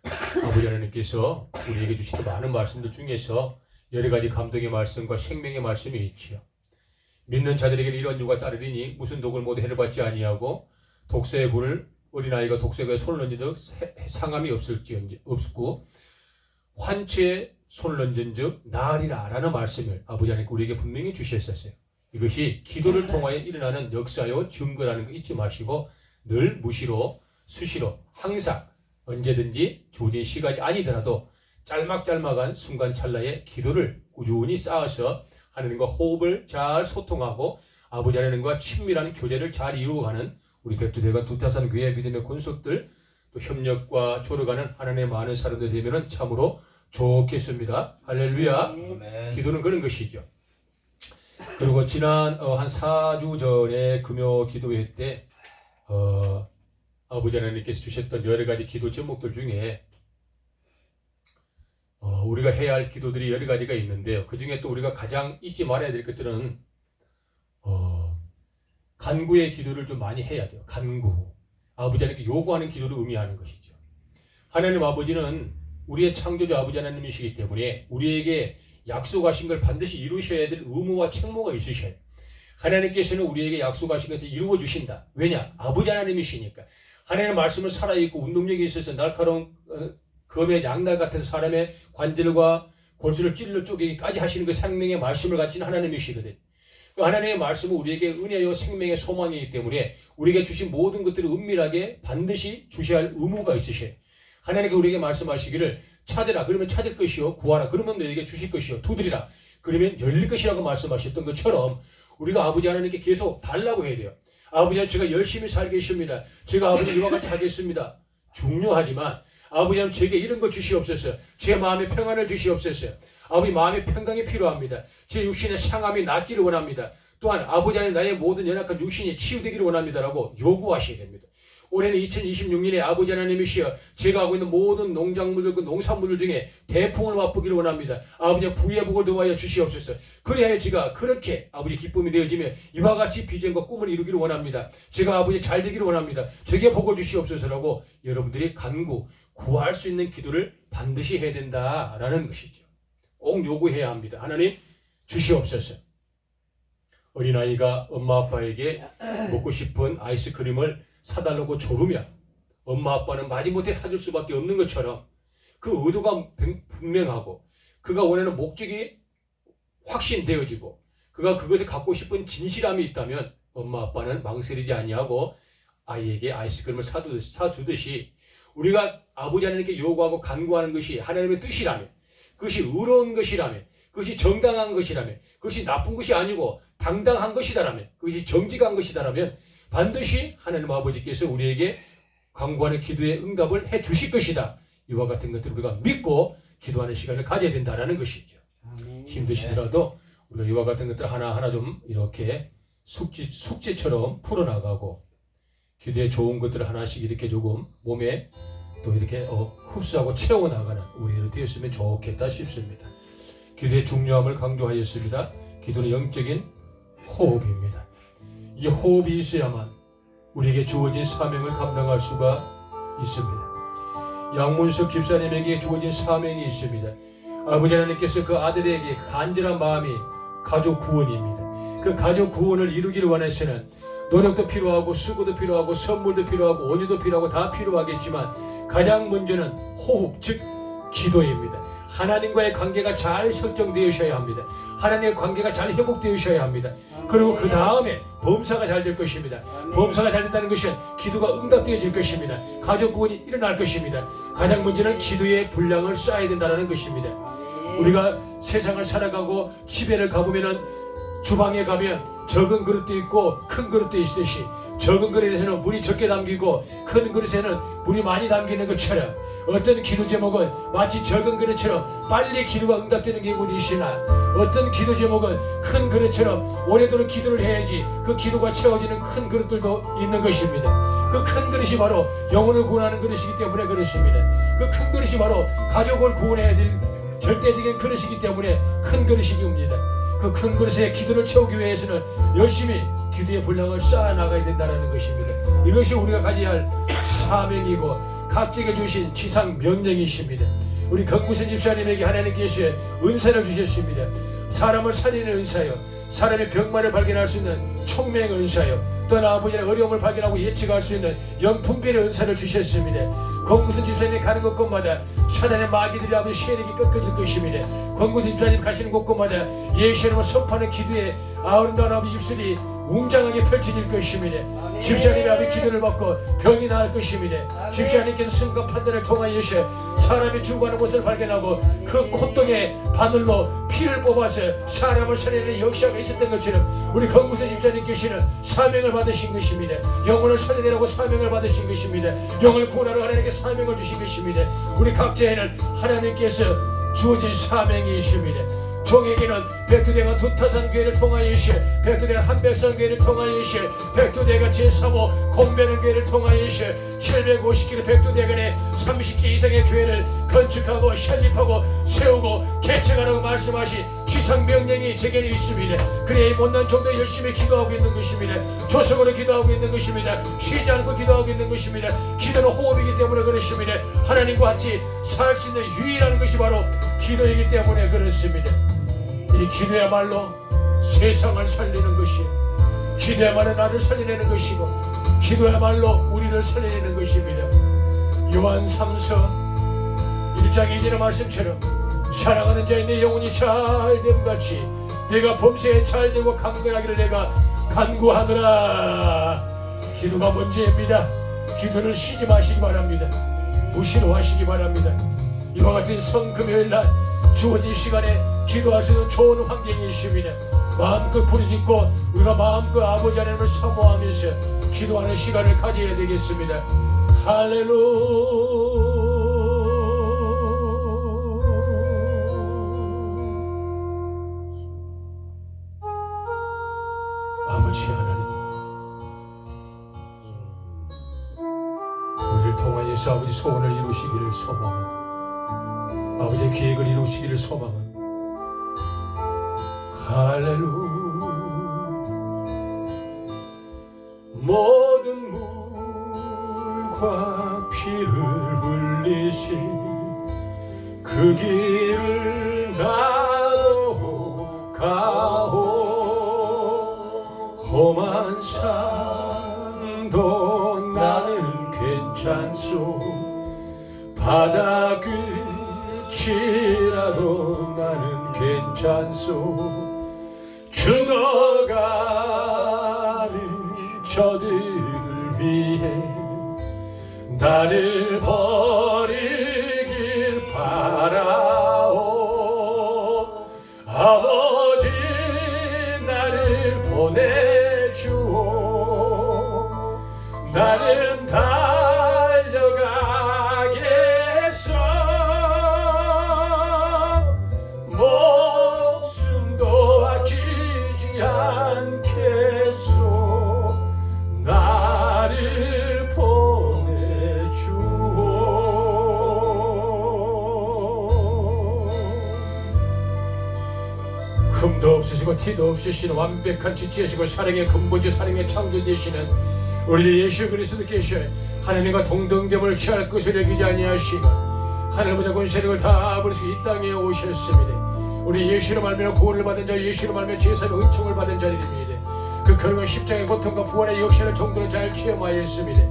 아버지 하나님께서 우리에게 주시던 많은 말씀들 중에서 여러 가지 감동의 말씀과 생명의 말씀이 있지요. 믿는 자들에게는 이런 유가 따르리니 무슨 독을 모두 해를 받지 아니하고 독사의 불을 어린아이가 독사에 손을 얹은즉 상함이 없고 환치에 손을 얹은즉 나으리라 라는 말씀을 아버지 하나님께 우리에게 분명히 주셨었어요. 이것이 기도를 통하여 일어나는 역사요 증거라는 거 잊지 마시고 늘 무시로 수시로 항상 언제든지 주어진 시간이 아니더라도 짤막짤막한 순간 찰나의 기도를 꾸준히 쌓아서 하나님과 호흡을 잘 소통하고 아버지 하나님과 친밀한 교제를 잘 이루어가는 우리 백두대간 두타산 교회 믿음의 권속들 또 협력과 조력하는 하나님의 많은 사람들 되면 참으로 좋겠습니다. 할렐루야. 아멘. 기도는 그런 것이죠. 그리고 지난 한 4주 전에 금요 기도회 때 아버지 하나님께서 주셨던 여러 가지 기도 제목들 중에 우리가 해야 할 기도들이 여러 가지가 있는데요. 그 중에 또 우리가 가장 잊지 말아야 될 것들은 간구의 기도를 좀 많이 해야 돼요. 간구. 아버지 하나님께 요구하는 기도를 의미하는 것이죠. 하나님 아버지는 우리의 창조주 아버지 하나님이시기 때문에 우리에게 약속하신 걸 반드시 이루셔야 될 의무와 책무가 있으셔요. 하나님께서는 우리에게 약속하신 것을 이루어 주신다. 왜냐? 아버지 하나님이시니까. 하나님의 말씀은 살아있고 운동력이 있어서 날카로운 검의 양날 같아서 사람의 관절과 골수를 찔러 쪼개기까지 하시는 그 생명의 말씀을 가진 하나님이시거든. 그 하나님의 말씀은 우리에게 은혜요 생명의 소망이기 때문에 우리에게 주신 모든 것들을 은밀하게 반드시 주셔야 할 의무가 있으셔요. 하나님께 우리에게 말씀하시기를 찾으라 그러면 찾을 것이요 구하라 그러면 너에게 주실 것이요 두드리라 그러면 열릴 것이라고 말씀하셨던 것처럼 우리가 아버지 하나님께 계속 달라고 해야 돼요. 아버지 하나님 제가 열심히 살겠습니다. 제가 아버지 이와 같이 하겠습니다. 중요하지만 아버지 하나님 제게 이런 걸 주시옵소서. 제 마음에 평안을 주시옵소서. 아버지 마음의 평강이 필요합니다. 제 육신의 상함이 낫기를 원합니다. 또한 아버지 하나님 나의 모든 연약한 육신이 치유되기를 원합니다라고 요구하셔야 됩니다. 올해는 2026년에 아버지 하나님이시여 제가 하고 있는 모든 농작물들 그 농산물들 중에 대풍을 맛보기를 원합니다. 아버지 부의 복을 도와여 주시옵소서. 그래야 제가 그렇게 아버지 기쁨이 되어지며 이와 같이 비전과 꿈을 이루기를 원합니다. 제가 아버지 잘 되기를 원합니다. 제게 복을 주시옵소서라고 여러분들이 간구 구할 수 있는 기도를 반드시 해야 된다라는 것이죠. 꼭 요구해야 합니다. 하나님 주시옵소서. 어린아이가 엄마 아빠에게 먹고 싶은 아이스크림을 사달라고 조르면 엄마 아빠는 마지못해 사줄 수밖에 없는 것처럼 그 의도가 분명하고 그가 원하는 목적이 확신되어지고 그가 그것을 갖고 싶은 진실함이 있다면 엄마 아빠는 망설이지 아니하고 아이에게 아이스크림을 사주듯이 우리가 아버지 하나님께 요구하고 간구하는 것이 하나님의 뜻이라면 그것이 의로운 것이라면 그것이 정당한 것이라면 그것이 나쁜 것이 아니고 당당한 것이다라면 그것이 정직한 것이다라면 반드시 하나님 아버지께서 우리에게 간구하는 기도의 응답을 해 주실 것이다. 이와 같은 것들을 우리가 믿고 기도하는 시간을 가져야 된다는 것이죠. 힘드시더라도 우리가 이와 같은 것들 하나하나 좀 이렇게 숙제처럼 풀어나가고 기도에 좋은 것들을 하나씩 이렇게 조금 몸에 또 이렇게 흡수하고 채워나가는 우리를 되었으면 좋겠다 싶습니다. 기도의 중요함을 강조하였습니다. 기도는 영적인 호흡입니다. 이 호흡이 있어야만 우리에게 주어진 사명을 감당할 수가 있습니다. 양문석 집사님에게 주어진 사명이 있습니다. 아버지 하나님께서 그 아들에게 간절한 마음이 가족 구원입니다. 그 가족 구원을 이루기를 원해서는 노력도 필요하고 수고도 필요하고 선물도 필요하고 온유도 필요하고 다 필요하겠지만 가장 먼저는 호흡 즉 기도입니다. 하나님과의 관계가 잘 설정되어셔야 합니다. 하나님의 관계가 잘 회복되어셔야 합니다. 그리고 그 다음에 범사가 잘 될 것입니다. 범사가 잘 된다는 것은 기도가 응답되어질 것입니다. 가족 구원이 일어날 것입니다. 가장 먼저는 기도의 분량을 쌓아야 된다는 것입니다. 우리가 세상을 살아가고 집에를 가보면은 주방에 가면 적은 그릇도 있고 큰 그릇도 있듯이 적은 그릇에는 물이 적게 담기고 큰 그릇에는 물이 많이 담기는 것처럼 어떤 기도 제목은 마치 적은 그릇처럼 빨리 기도가 응답되는 경우도 있으나 어떤 기도 제목은 큰 그릇처럼 오래도록 기도를 해야지 그 기도가 채워지는 큰 그릇들도 있는 것입니다. 그 큰 그릇이 바로 영혼을 구원하는 그릇이기 때문에 그렇습니다. 그 큰 그릇이 바로 가족을 구원해야 될 절대적인 그릇이기 때문에 큰 그릇이옵니다. 그 큰 그릇에 기도를 채우기 위해서는 열심히 기도의 분량을 쌓아 나가야 된다는 것입니다. 이것이 우리가 가져야 할 사명이고 각자에게 주신 지상 명령이십니다. 우리 권구선 집사님에게 하나님께서 은사를 주셨습니다. 사람을 살리는 은사요, 사람의 병만을 발견할 수 있는 총명 은사요, 또한 아버지의 어려움을 발견하고 예측할 수 있는 영풍별의 은사를 주셨습니다. 권구선 집사님이 가는 곳곳마다 사단의 마귀들이 아버지 세력이 꺾어질 것입니다. 권구선 집사님 가시는 곳곳마다 예수님을 선포하는 기도에 아름다운 아버지 입술이 웅장하게 펼쳐질 것입니다. 집사님이 아버지 기도를 받고 병이 나을 것입니다. 집사님께서 순간 판단을 통하여서 사람이 죽어가는 것을 발견하고 그 콧등에 바늘로 피를 뽑아서 사람을 살리는 역사가 있었던 것처럼 우리 권구선 집사님께서는 사명을 받으신 것입니다. 영혼을 살리내라고 사명을 받으신 것입니다. 영을 구원하러 하나님께 사명을 주신 것입니다. 우리 각자에는 하나님께서 주어진 사명이 있습니다. 종에게는 백두대간 두타산 교회를 통하여서 백두대간 한백산 교회를 통하여서 백두대간 제3호 공배는 교회를 통하여서 750km 백두대간에 30개 이상의 교회를 건축하고 설립하고 세우고 개척하라고 말씀하신 지상 명령이 제게는 있습니다. 그래 이 못난 종도 열심히 기도하고 있는 것입니다. 조석으로 기도하고 있는 것입니다. 쉬지 않고 기도하고 있는 것입니다. 기도는 호흡이기 때문에 그렇습니다. 하나님과 같이 살 수 있는 유일한 것이 바로 기도이기 때문에 그렇습니다. 이 기도야말로 세상을 살리는 것이에요. 기도야말로 나를 살려내는 것이고 기도야말로 우리를 살려내는 것입니다. 요한 3서 1장 2절의 말씀처럼 사랑하는 자의 내 영혼이 잘됨같이 내가 범사에 잘되고 강건하기를 내가 간구하노라. 기도가 문제입니다. 기도를 쉬지 마시기 바랍니다. 무시로 하시기 바랍니다. 이와 같은 성금요일날 주어진 시간에 기도할 수 있는 좋은 환경이 있습니다. 마음껏 부르짖고 우리가 마음껏 아버지 하나님을 사모하면서 기도하는 시간을 가져야 되겠습니다. 할렐루야. 아버지 하나님, 우리를 통하여서 아버지 소원을 이루시기를 소망합니다. 아버지의 계획을 이루시기를 소망합니다. 할렐루야. 모든 물과 피를 흘리신 그 길을 나로 가오. 험한 산도 나는 괜찮소. 바다 끝이라도 나는 괜찮소. 죽어가는 저들을 위해 나를 버리길 바라오. 아버지 나를 보내주오. 나는 달려가겠소. 목숨도 아끼지 않겠소. 나를 보내주오. 흠도 없으시고 티도 없으시는 완벽한 지체시고 사랑의 근본지 사랑의 창조되시는 우리 예수 그리스도께서 하나님과 동등됨을 취할 것을 여기지 아니하시고 하늘보다 권세력을 다 버리시고 이 땅에 오셨습니다. 우리 예수로 말미암아 구원을 받은 자, 예수로 말미암아 제사의 은총을 받은 자들입니다. 그 거룩한 십자가의 고통과 부활의 역사를 정도로 잘 체험하였습니다.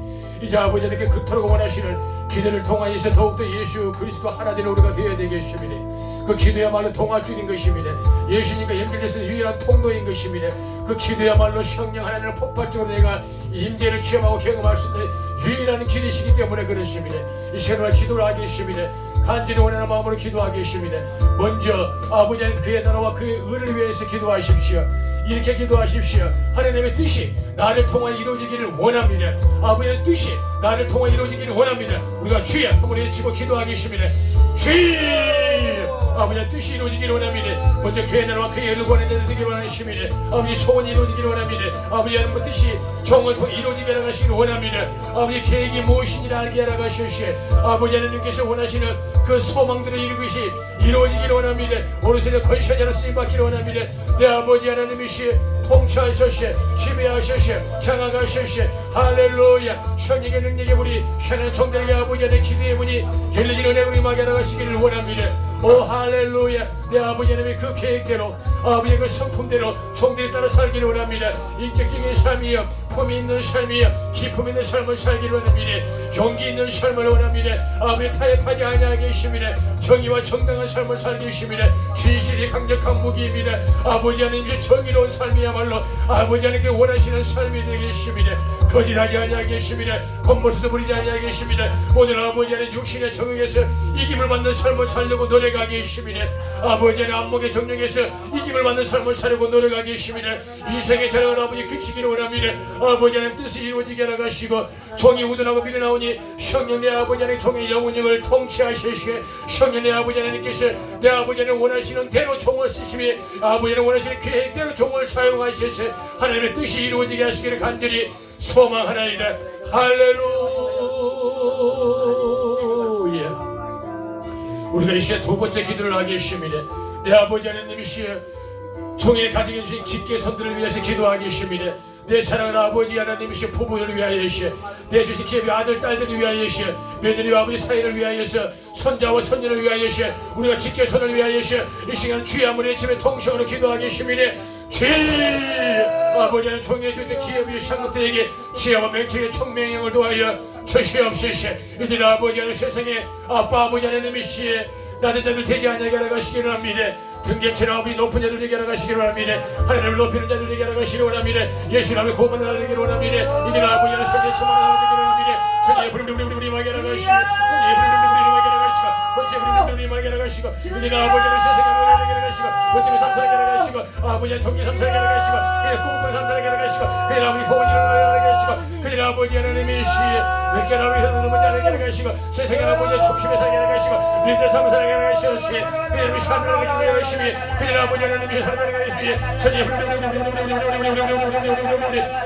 이제 아버지 하나님께 그토록 원하시는 기도를 통하여서 더욱더 예수 그리스도 하나 되는 우리가 되어야 되겠습니다. 그 기도야말로 통화줄인 것입니다. 예수님과 연결돼서 유일한 통로인 것입니다. 그 기도야말로 성령 하나님을 폭발적으로 내가 임재를 체험하고 경험할 수 있는 유일한 길이시기 때문에 그렇습니다. 이 새로운 기도를 하겠습니다. 간절히 원하는 마음으로 기도하겠습니다. 먼저 아버지 하나님 그의 나라와 그의 의를 위해서 기도하십시오. 이렇게 기도하십시오. 하나님의 뜻이 나를 통하여 이루어지기를 원합니다. 아버지의 뜻이 나를 통하여 이루어지기를 원합니다. 우리가 주여 한번 외치고 기도하겠습니다. 주여 아버지의 뜻이 이루어지기를 원합니다. 먼저 그의 나라와 그의 의를 구하는 자들 되기를 원하십니다. 아버지 소원이 이루어지기를 원합니다. 아버지 하나님의 뜻이 정을 통해 이루어지게 하시기를 원합니다. 아버지 계획이 무엇인지를 알게 하라 가시오시에 아버지 하나님께서 원하시는 그 소망들을 이루듯이 이루어지기를 원합니다. 오른손에 권세자로 쓰임받기를 원합니다. 내 아버지 하나님이시에 통치하시오시에 지배하시오시에 장악하시오시에 할렐루야. 성령의 능력의 우리 하나님 정들에게 아버지 하나님 기도의 문이 열려진 은혜로 임하게 나가시기를 원합니다. 오 할렐루야. 내 아버지 하나님의 그 계획대로 아버지의 그 성품대로 종들이 따라 살기를 원합니다. 인격적인 삶이여 품이 있는 삶이여 기품 있는 삶을 살기를 원합니다. 용기 있는 삶을 원합니다. 아버지 타협하지 아니하게 하십니다. 정의와 정당한 삶을 살게 하십니다. 진실이 강력한 무기입니다. 아버지 하나님의 정의로운 삶이야말로 아버지 하나님께 원하시는 삶이 되게 하십니다. 거짓하지 아니하게 하십니다. 겉모습 부리지 아니하게 하십니다. 오늘 아버지 하나님 육신의 정욕에서 이김을 받는 삶을 살려고 노력하게 하십니다. 아버지 하나님 안목의 정욕에서 이김을 받는 삶을 살려고 노력하게 하십니다. 이생의 자랑을 아버지 그치기를 원합니다. 아버지 하나님 뜻이 이루어지게 나가시고 종이 우둔하고 밀어나오니 성령 내 아버지 하나님 종의 영혼을 통치하시시에 성령 내 아버지 하나님께서 내 아버지 하나님 원하시는 대로 종을 쓰시며 아버지 하나님 원하시는 계획대로 종을 사용하셔서 하나님의 뜻이 이루어지게 하시기를 간절히 소망하나이다. 할렐루야. 우리가 이 시간 두 번째 기도를 하겠습니다. 내 아버지 하나님이시여 종의 가정에 주신 직계손들을 위해서 기도하겠습니다. 내 사랑하는 아버지 하나님이시여 부부를 위하여시여 내 주신 기업의 아들 딸들을 위하여시여 며느리와 아버지 사이를 위하여서 손자와 손녀를 위하여시여 우리가 직계손을 위하여시여 이 시간 주의 한번 외치며 통성으로 기도하겠습니다. 주의 아버지는 종의 주택 기업의 상급들에게 지혜와 맹책의 총명령을 도하여 주시옵소서. 이들 아버지 하나님 세상에 아빠 아버지 하나님이시여 낮은 자들 되지 않게 하시기를 합니다. 등갱체나 아버지 높은 자들 되게 하시기를 합니다. 하나님을 높이는 자들 되게 하시기를 원합니다. 예수님을 고만을 하기를 원합니다. 이들 아버지 하나님 세계 천만을 하기를 원합니다. 천지의 부름부름부름 임하게 하시고 천지의 부름부름부름 임하게 하시고 권세의 부름부름부름 임하게 하시고 이들 아버지 하나님 세상에 하게 하시고 어떻게 삼사하게 하시고 아버지 하나님 종기 삼사하게 하시고 그의 꿈꾸는 삼사하게 하시고 그의 아버지 소원을 하게 하시고 그의 아버지 하나님의 시에 그렇게 아버지 하나님 넘어지 않게 하시고 세상에 아버지 청심에 살게 하시고 그의 삶을 살게 하시고 그의 아버지 삶을 하게 하시고 그의 아버지 하나님의 삶을 하게 하시고 천지의 부름부름부름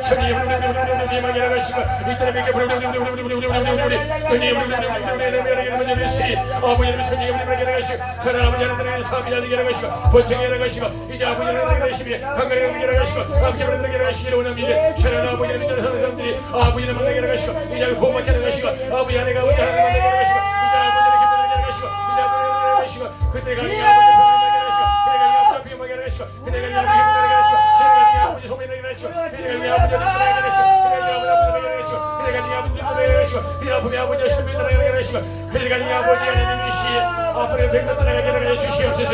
천지의 부름부름부름 임하게 하시고 이 땅에 뵙게 부름부름부름 은혜의 부름부름부름 아버지 하나님 선지의 부름부름 하시고 사랑 아버지 하나님의 삶이 되게 하시고 번창에 하시고 이제 아버지 하나님의 하시며 강건하게 하게 하시고 아버지 하나님의 하시기를 원합니다. 사랑 아버지 하나님의 사는 사람들이 아버지 하나님의 만나게 하시고 이제 고맙게 하시고 아버지 하나님의 아버지 하나님의 만나게 하시고 이제 아버지 하나님의 기쁘게 하시고 이제 아버지 하나님의 하시고 그때가 아버지 하나님의 하시고 그때가 아버지 하나님의 하시고 그때가 아버지 하나님의 하시고 그때가 아버지 소명을 하시고 그때가 아버지 하나님의 하시고 그때가 아버지 하나님의 하시고 그때가 아버지 하나님의 하시고 그때가 아버지 아버지의 신비를 하시고 그때가 아버지 하나님의 시 앞으로 백만 따라가게 하여 주시옵소서.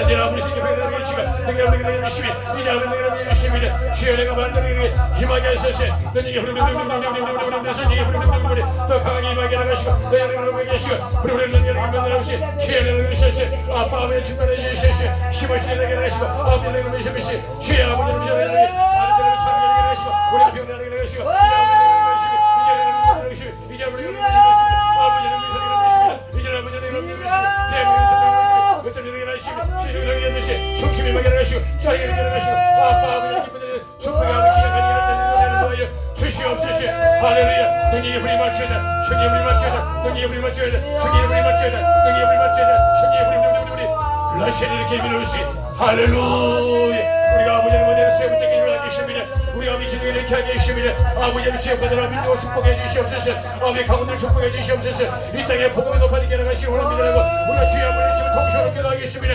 이제 아버지 신께 백만 하시고 내가 아버지 열심히 이제 아버지 열심히 주여 내가 만들기 힘하게 하소서. 너희에게 부르부르부르부르부르부르부르부르 더 강하게 임하게 하시고 너희에게 계시고 부르부르부르부르 만들어오시 주여 내가 하소서. 아빠 아버지 충만해 주시옵소서. 힘을 실어내게 하시고 아버지 내가 주시옵소서. 주여 아버지 주여 아버지를 사랑하게 하시고 우리가 병나게 하시고 이제 아버지 아버지를 이제 아버지를 어떤 일을 하시고 시를 하시고 중심이 막게 하시고 자리를 하시고 아빠 아버지 기쁘는 축복의 아버지 기억하게 하여 주시옵소서. 할렐루야. 너희에게 불이 맞춰다 천이의 불이 맞춰다 너희에게 불이 맞춰다 천이의 불이 맞춰다 너희에게 불이 맞춰다 천이의 불이 라시아를 기밀로시 할렐루야. 우리가 아버지의 모델을 세 번째 기도를 하겠습니다. 우리 아버지 기도를 이렇게 하겠습니다. 아버지의 지역가들아 민족을 축복해 주시옵소서. 아버지 가문들을 축복해 주시옵소서. 이 땅에 복음이 높아지게 하시기 원합니다라고 우리가 주의 한번 외치고 통신으로 기도하겠습니다.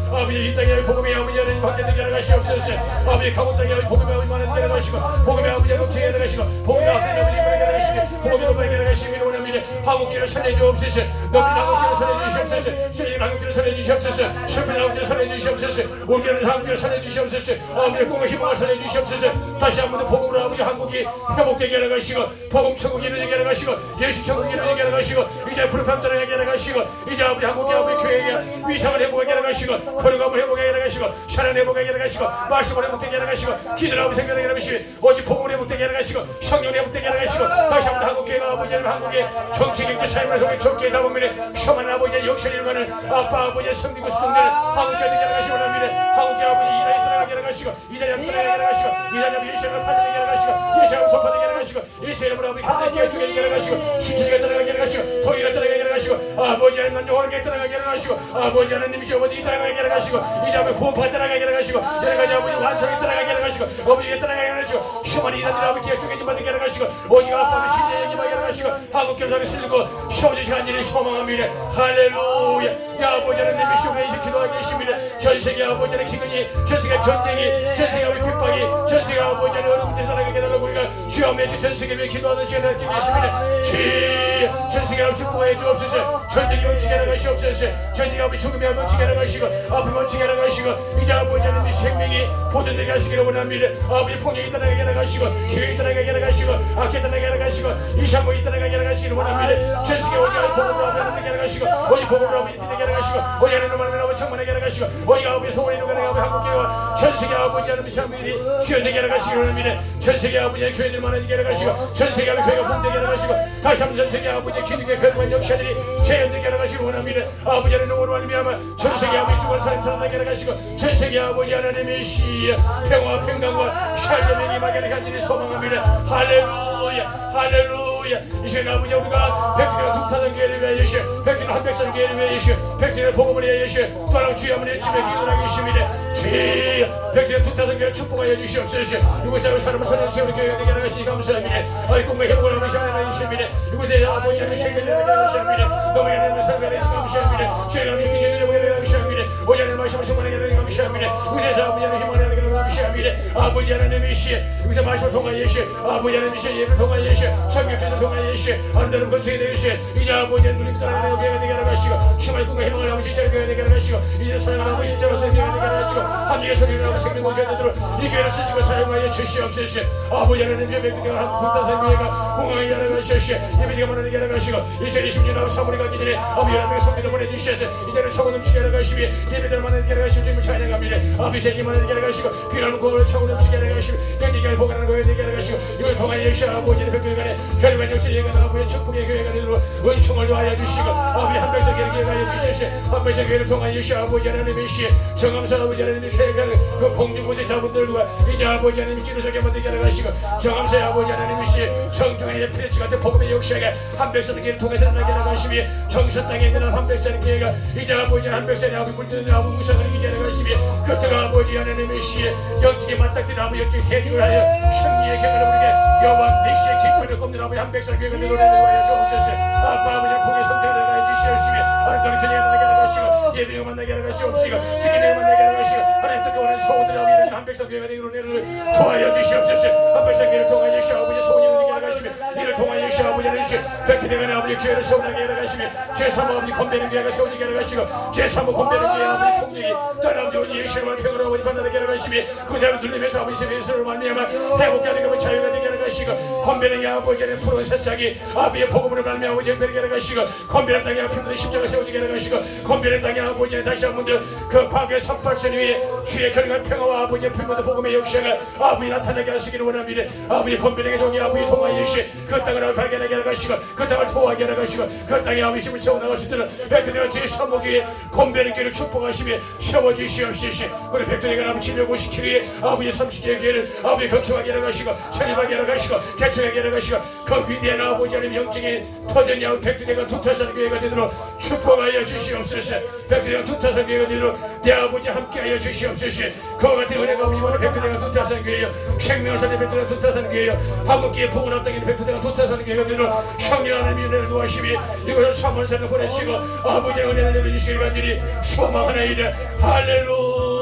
아버지 이 땅에 복음의 아버지 하나님 확장되게 하시옵소서. 아버지 가문 땅에 복음의 아버지 많은 게 하시고 복음의 아버지 넘치게 하시고 복음의 학생의 아버지 많은 게 하시고 복음이 높아지게 하시기를 원합니다. 한국교를 살려주옵소서. 너희 한국교를 살려주시옵소서. 신인 한국교를 살려주시옵소서. 실패한 한국교를 살려주시옵소서. 우리는 한국교를 살려주시옵소서. 아버지의 꿈과 희망을 살려주시옵소서. 다시 한 번 더 복음으로 아버지 한국이 회복되게 하시고 복음 천국이 이루어지게 하시고 예수 천국이 이루어지게 하시고 이제 푸르팜 떠나게 하시고 이제 아버지 한국의 아버지 교회에 위상을 회복하게 하시고 걸어감을 회복하게 하라 하시고 샤는 회복하게 하라 하시고 말씀을 회복되게 하라 하시고 기도를 아버지 생명하게 하라 하시고 오직 복음을 회복되게 하라 하시고 성령 회복되게 하라 하시고 다시 한번 한국교회가 아버지 하나님 한국의 정치 경제 삶을 속에 적게 담으면 혐한 아버지의 역사를 이루가는 아빠 아버지의 성리고 수종들 한국교회 되게 하라 하시고 한국교회 아버지 이 자리에 떠나가게 하라 하시고 이 자리에 떠나가게 하라 하시고 이 자리에 예수님을 파산하게 하라 하시고 예수님을 돌파되게 하라 하시고 예수님을 아버지 가사에 죽게 하라 하시고 신천지가 떠나가게 하라 하시고 통일가 떠나가게 하라 하시고 아버지 하나님 영원하게 떠나가게 하라 하시고 아버지 하나님이시 아버지 떠나가게 하라 하시고 이 자리에 구원파 떠나가게 하라 하시고 여러가지 아버지 완성이 떠나가게 하라 하시고 아버지가 떠나가게 하라 하시고 슈만이 이단들 아버지 기억주게 받게 하라 하시고 오직 아빠의 신뢰 얘기하게 하라 하시고 한국 교사를 쓸고 시험지 시간들이 소망합니다. 할렐루야. 야 아버지 하나님이시 오면서 기도하게 하십니다. 전세계 아버지 하나님 기근이 전세계 전쟁이 전세계 아버지 핍박이 전세계 아버지 하나님 어려움들이 살아가게 달라고 우리가 주여 매주 전세계를 위해 기도하는 시간을 갖게 계십니다. 주여 전세계 아버지 축복하여 주옵소서. 전쟁이 멈추게 하라 가시옵소서. 전쟁이 아버지 죽음이 멈추게 하라 가시고 아픔이 멈추게 하라 가시고 이제 아버지 하나님 생명이 보존되게 하시기를 원합니다. 아버지 폭력이 떠나가게 하라 가시고 기회가 떠나가게 하라 가시고 악재 떠나가게 하라 가시고 이상공이 떠나가게 하라 가시기를 원합니다. 전세계 오직 복음으로 하나님께 하라 가시고 오직 복음으로 아버지 되게 하라 가시고 오직 하나님 말씀을 아버지 청만하게 하라 가시고 오직 아버지 소원이 누가 내가 한국교회와 전세계 아버지 하나님 사람들이 주여되게 하라 가시기를 원합니다. 전세계 아버지의 교회들 많아지게 하라 가시고 전세계 아버지 교회가 붕되게 하라 가시고 다시 한번 전세계 아버지의 기둥의 거룩한 역사들이 재현되게 하라 가시기를 원합니다. 아버지 하나님 응원을 말미암아 전세계 아버지 죽을 사람 살아나게 하라 가시고 전세계 아버지 하나님의 시야 평화 평강과 샬롬의 임하게 간절히 소망합니다. 할렐루야 할렐루야. 이 시간 아버지 우리가 백두리가 툭타던 교회를 위하여 예수 백두리는 한백선 교회를 위하여 예수 백두리는 복음을 위하여 예수 또 하나 주여 어머니의 집에 기도하고 계십니다. 주여 백두리는 툭타던 교회를 축복하여 주시옵소서. 이곳에 사람을 선한 세우는 교회가 되게 하시니 감사합니다. 꿈과 행복을 하시니 감사합니다. 이곳에 아버지 하나님 생명을 하게 감사합니다. 너무 하나님을 살게 하시니 감사합니다. 주여 하나님 믿기 주시니 감사합니다. 오직 하나님 말씀을 충만하게 하시니 감사합니다. 이곳에서 아버지 하나님 힘을 하게 감사합니다. 아버지 하나님의 시 이곳에 말씀을 통하여 예수 아버지 하나님의 시 예를 통하여 예수 성경주를 통하여 예수 아름다운 건축이 되시오. 이제 아버지 하나님 떠나가는 교회가 되게 하라 가시고 심한 꿈과 희망을 아버지 실제로 교회가 되게 하라 가시고 이제 사랑하는 아버지 실제로 생명을 되게 하라 가시고 합리의 소리를 하고 생명 모셔야 되도록 이 교회를 쓰시고 사용하여 주시옵소서. 아버지 하나님 제 백두대가 한 북다산 교회가 공항에 하라 가시옵소서. 예배가 많아지게 하라 가시고 2020년 아버지 사물이 가기 전에 아버지 하나님의 성기를 보내주셔서 이제는 차고 넘치게 하라 가시며 예배들 많아지게 하라 가시고 주님을 찬양합니다. 아버지 제기 많아지게 하라 가시고 피를 구원을 차고 넘치게 하라 가시고 연기를 보관하는 교회가 되게 하라 가시고 이걸 통하여 역시 아버지의 백두대간에 결국은 역시 예가는 아버지의 축복의 교회가 되도록 은총을 더하여 주시고 아버지 한 백성교회를 기억하여 주시옵소서. 한 백성교회를 통하여 역시 아버지 하나님의 시 정함사 아버지 하나님의 세가는 그 공중고세 자분들과 이제 아버지 하나님이 찌르서게 만들게 하라 가시고 정함사의 아버지 하나님의 시 정중의 피레치 같은 복음의 역사가 한 백성교회를 통해 드러나게 하라 가시며 정선 땅에 있는 한 백성교회가 이제 아버지 한 백성의 아버지 물드는 아버지 무상을 이기게 하라 가시며 그때가 아버지 하나님의 시에 영적에 맞닥뜨린 아버지 영적 대중을 하여 승리의 경을 우리에게 여호와 닉시의 기쁨을 꼽는 아버지 한 백성교회가 되도록 하여 주옵소서. 아빠 아버지의 복의 성장을 하여 주시옵시며 아름다운 전쟁을 만나게 하라 가시고 예배를 만나게 하라 가시옵시고 지키는 만나게 하라 가시고 하나님 뜻과 원하는 소원들을 아버지 한 백성교회가 되도록 도와여 주시옵소서. 한 백성교회를 통하여 예수 아버지의 소원이 되게 하라 가시며 이를 통하여 예수 아버지를 예수 백두대간의 아버지 교회를 세워나게 하라 가시며 제3 아버지 건배는 교회가 세워지게 하라 가시고 제3 건배는 교회 아버지 통력이 또한 아버지 오직 예수님을 평으로 아버지 받아들게 하라 가시며 그 사람을 눌리면서 아버지 세계에서를 말미암아 회복게 하는 자유가 되게 하라 가시고 건배는 아버지의 푸른 새싹이 아버지의 복음으로 말미암아 아버지의 베게 하라 가시고 건배는 땅에 아픔들의 십자가 세워지게 하라 가시고 건배는 땅에 아버지의 다시 한번 그 파괴 선발선 위에 주의 결국한 평화와 아버지의 불모도 복음의 역사가 아버지 나타나게 하시기를 원합니다. 아버지 건배는 종이 아버지 통하여 예수 그 땅을 발견하게 하라 가시고 그 땅을 토하게 하라 가시고 그 땅에 아버지 힘을 세워나갈 수 있도록 백두대간 제3목에 건배는 교회를 축복하시며 세워주시옵소서. 우리 백두대간 아버지 757회에 아버지 30개의 교회를 아버지 건축하게 하라 가시고 설립하게 하라 가시고 개척하게 하라 가시고 그 위대한 아버지 하나님 영적인 터전이 백두대간 두타산 교회가 되도록 축복하여 주시옵소서. 백두대간 두타산 교회가 되도록 내 아버지 함께하여 주시옵소서. 그와 같은 은혜가 이번에 백두대간 두타산 교회요 생명산의 백두대간 두타산 교회요 한국기의 부흥을 앞당기는 백두대간 두타산 교회가 되도록 성령 하나님의 은혜를 도와시며 이곳을 삼원산을 보내시고 아버지의 은혜를 내려주시길 간절히 소망하나이다. 할렐루야.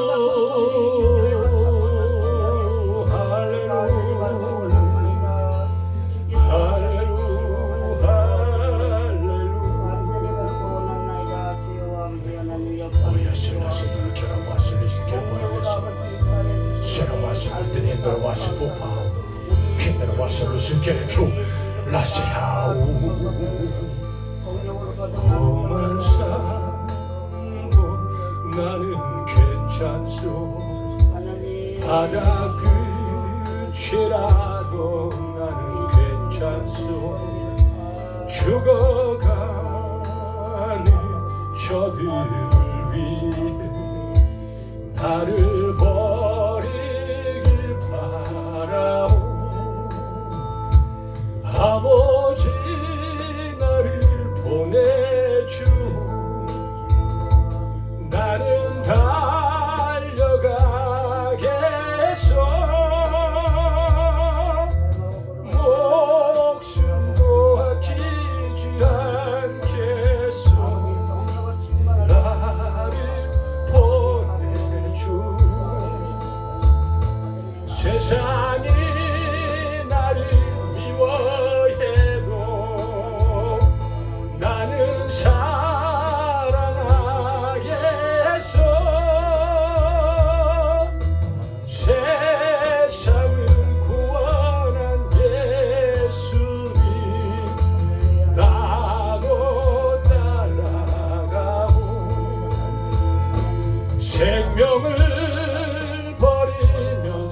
험한 삶도 나는 바다 끝이라도 나는 괜찮소. 죽어가는 저들 위해 나를 버리길 바라오. 아버지 나를 보내주. 나는 달려가겠소. 목숨도 아끼지 않겠소. 나를 보내주. 세상이 나를 미워해도 나는 사랑하겠소. 세상을 구원한 예수님 나도 따라가오. 생명을 버리면서까지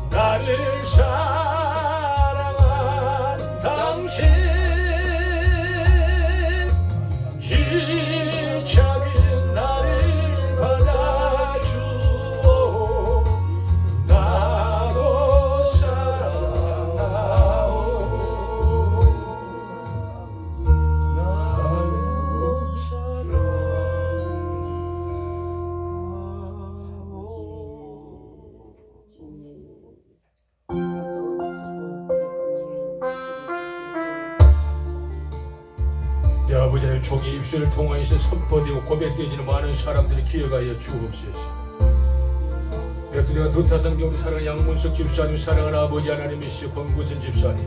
나를 사랑한 당신 이 작은 나를 받아주오. 나도 사랑하오. 나도 내 아버지는 종의 입술을 통하여서 선포되고 고백되어지는 많은 사람들을 기억하여 주옵소서. 백두대가 도타산 경우 사랑하는 양문석 집사님, 사랑하는 아버지 하나님이시여 권구선 집사님,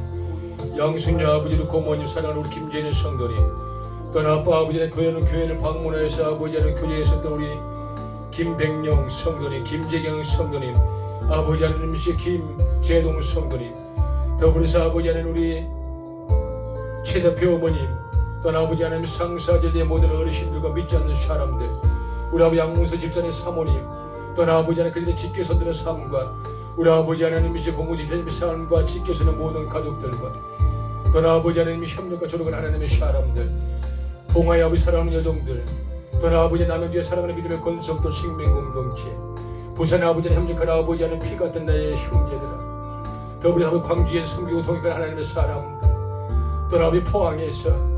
양순자 아버지도 고모님, 사랑하는 우리 김재는 성도님, 또한 아빠 아버지는 교회를 방문하여서 아버지 하나님 교회에서 또 우리 김백령 성도님, 김재경 성도님, 아버지 하나님이시여 김재동 성도님, 더불어서 아버지 하나님 우리 최 대표 어머님, 또한 아버지 하나님 상사절의 모든 어르신들과 믿지 않는 사람들, 우리 아버지 양문서 집사님 사모님, 또한 아버지 하나님 그들의 지켜서는 삶과 우리 아버지 하나님이시 공부 집사님의 삶과 지켜서는 모든 가족들과 또한 아버지 하나님이 협력과 조력을 하나님의 사람들, 봉화의 아버지 사랑하는 여종들, 또한 아버지 남양주에 사랑하는 믿음의 권속도 생명공동체, 부산의 아버지는 협력한 아버지 하나님 피 같은 나의 형제들아, 더불어 아버지 광주에서 섬기고 동역한 하나님의 사람들, 또한 아버지 포항에서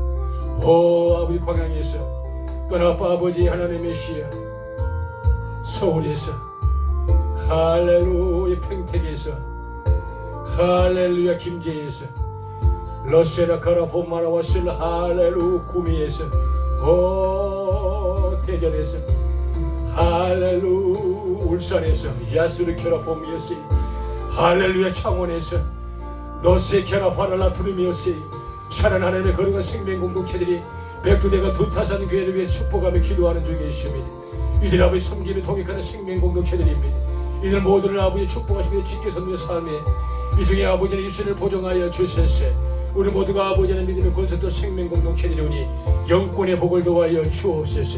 아버지 광양에서, 또한 아버지 하나님이시여 서울에서, 할렐루야 평택에서, 할렐루야 김제에서, 러시아라 카라포마라와슬 할렐루 구미에서, 대전에서, 할렐루 울산에서, 야스르 켜라포미에서, 할렐루야 창원에서, 너세 켜라파랄라 투르미오세, 사랑 하나님의 거룩한 생명 공동체들이 백두대가 두타산 교회를 위해 축복하며 기도하는 중에 있습니다. 이들 아버지 섬기며 통역하는 생명 공동체들입니다. 이들 모두를 아버지 축복하시며 지켜서는 삶에 이승의 아버지의 입술을 보정하여 주셨세. 우리 모두가 아버지의 믿음의 권세도 생명 공동체들이오니 영권의 복을 도와여 주옵소서.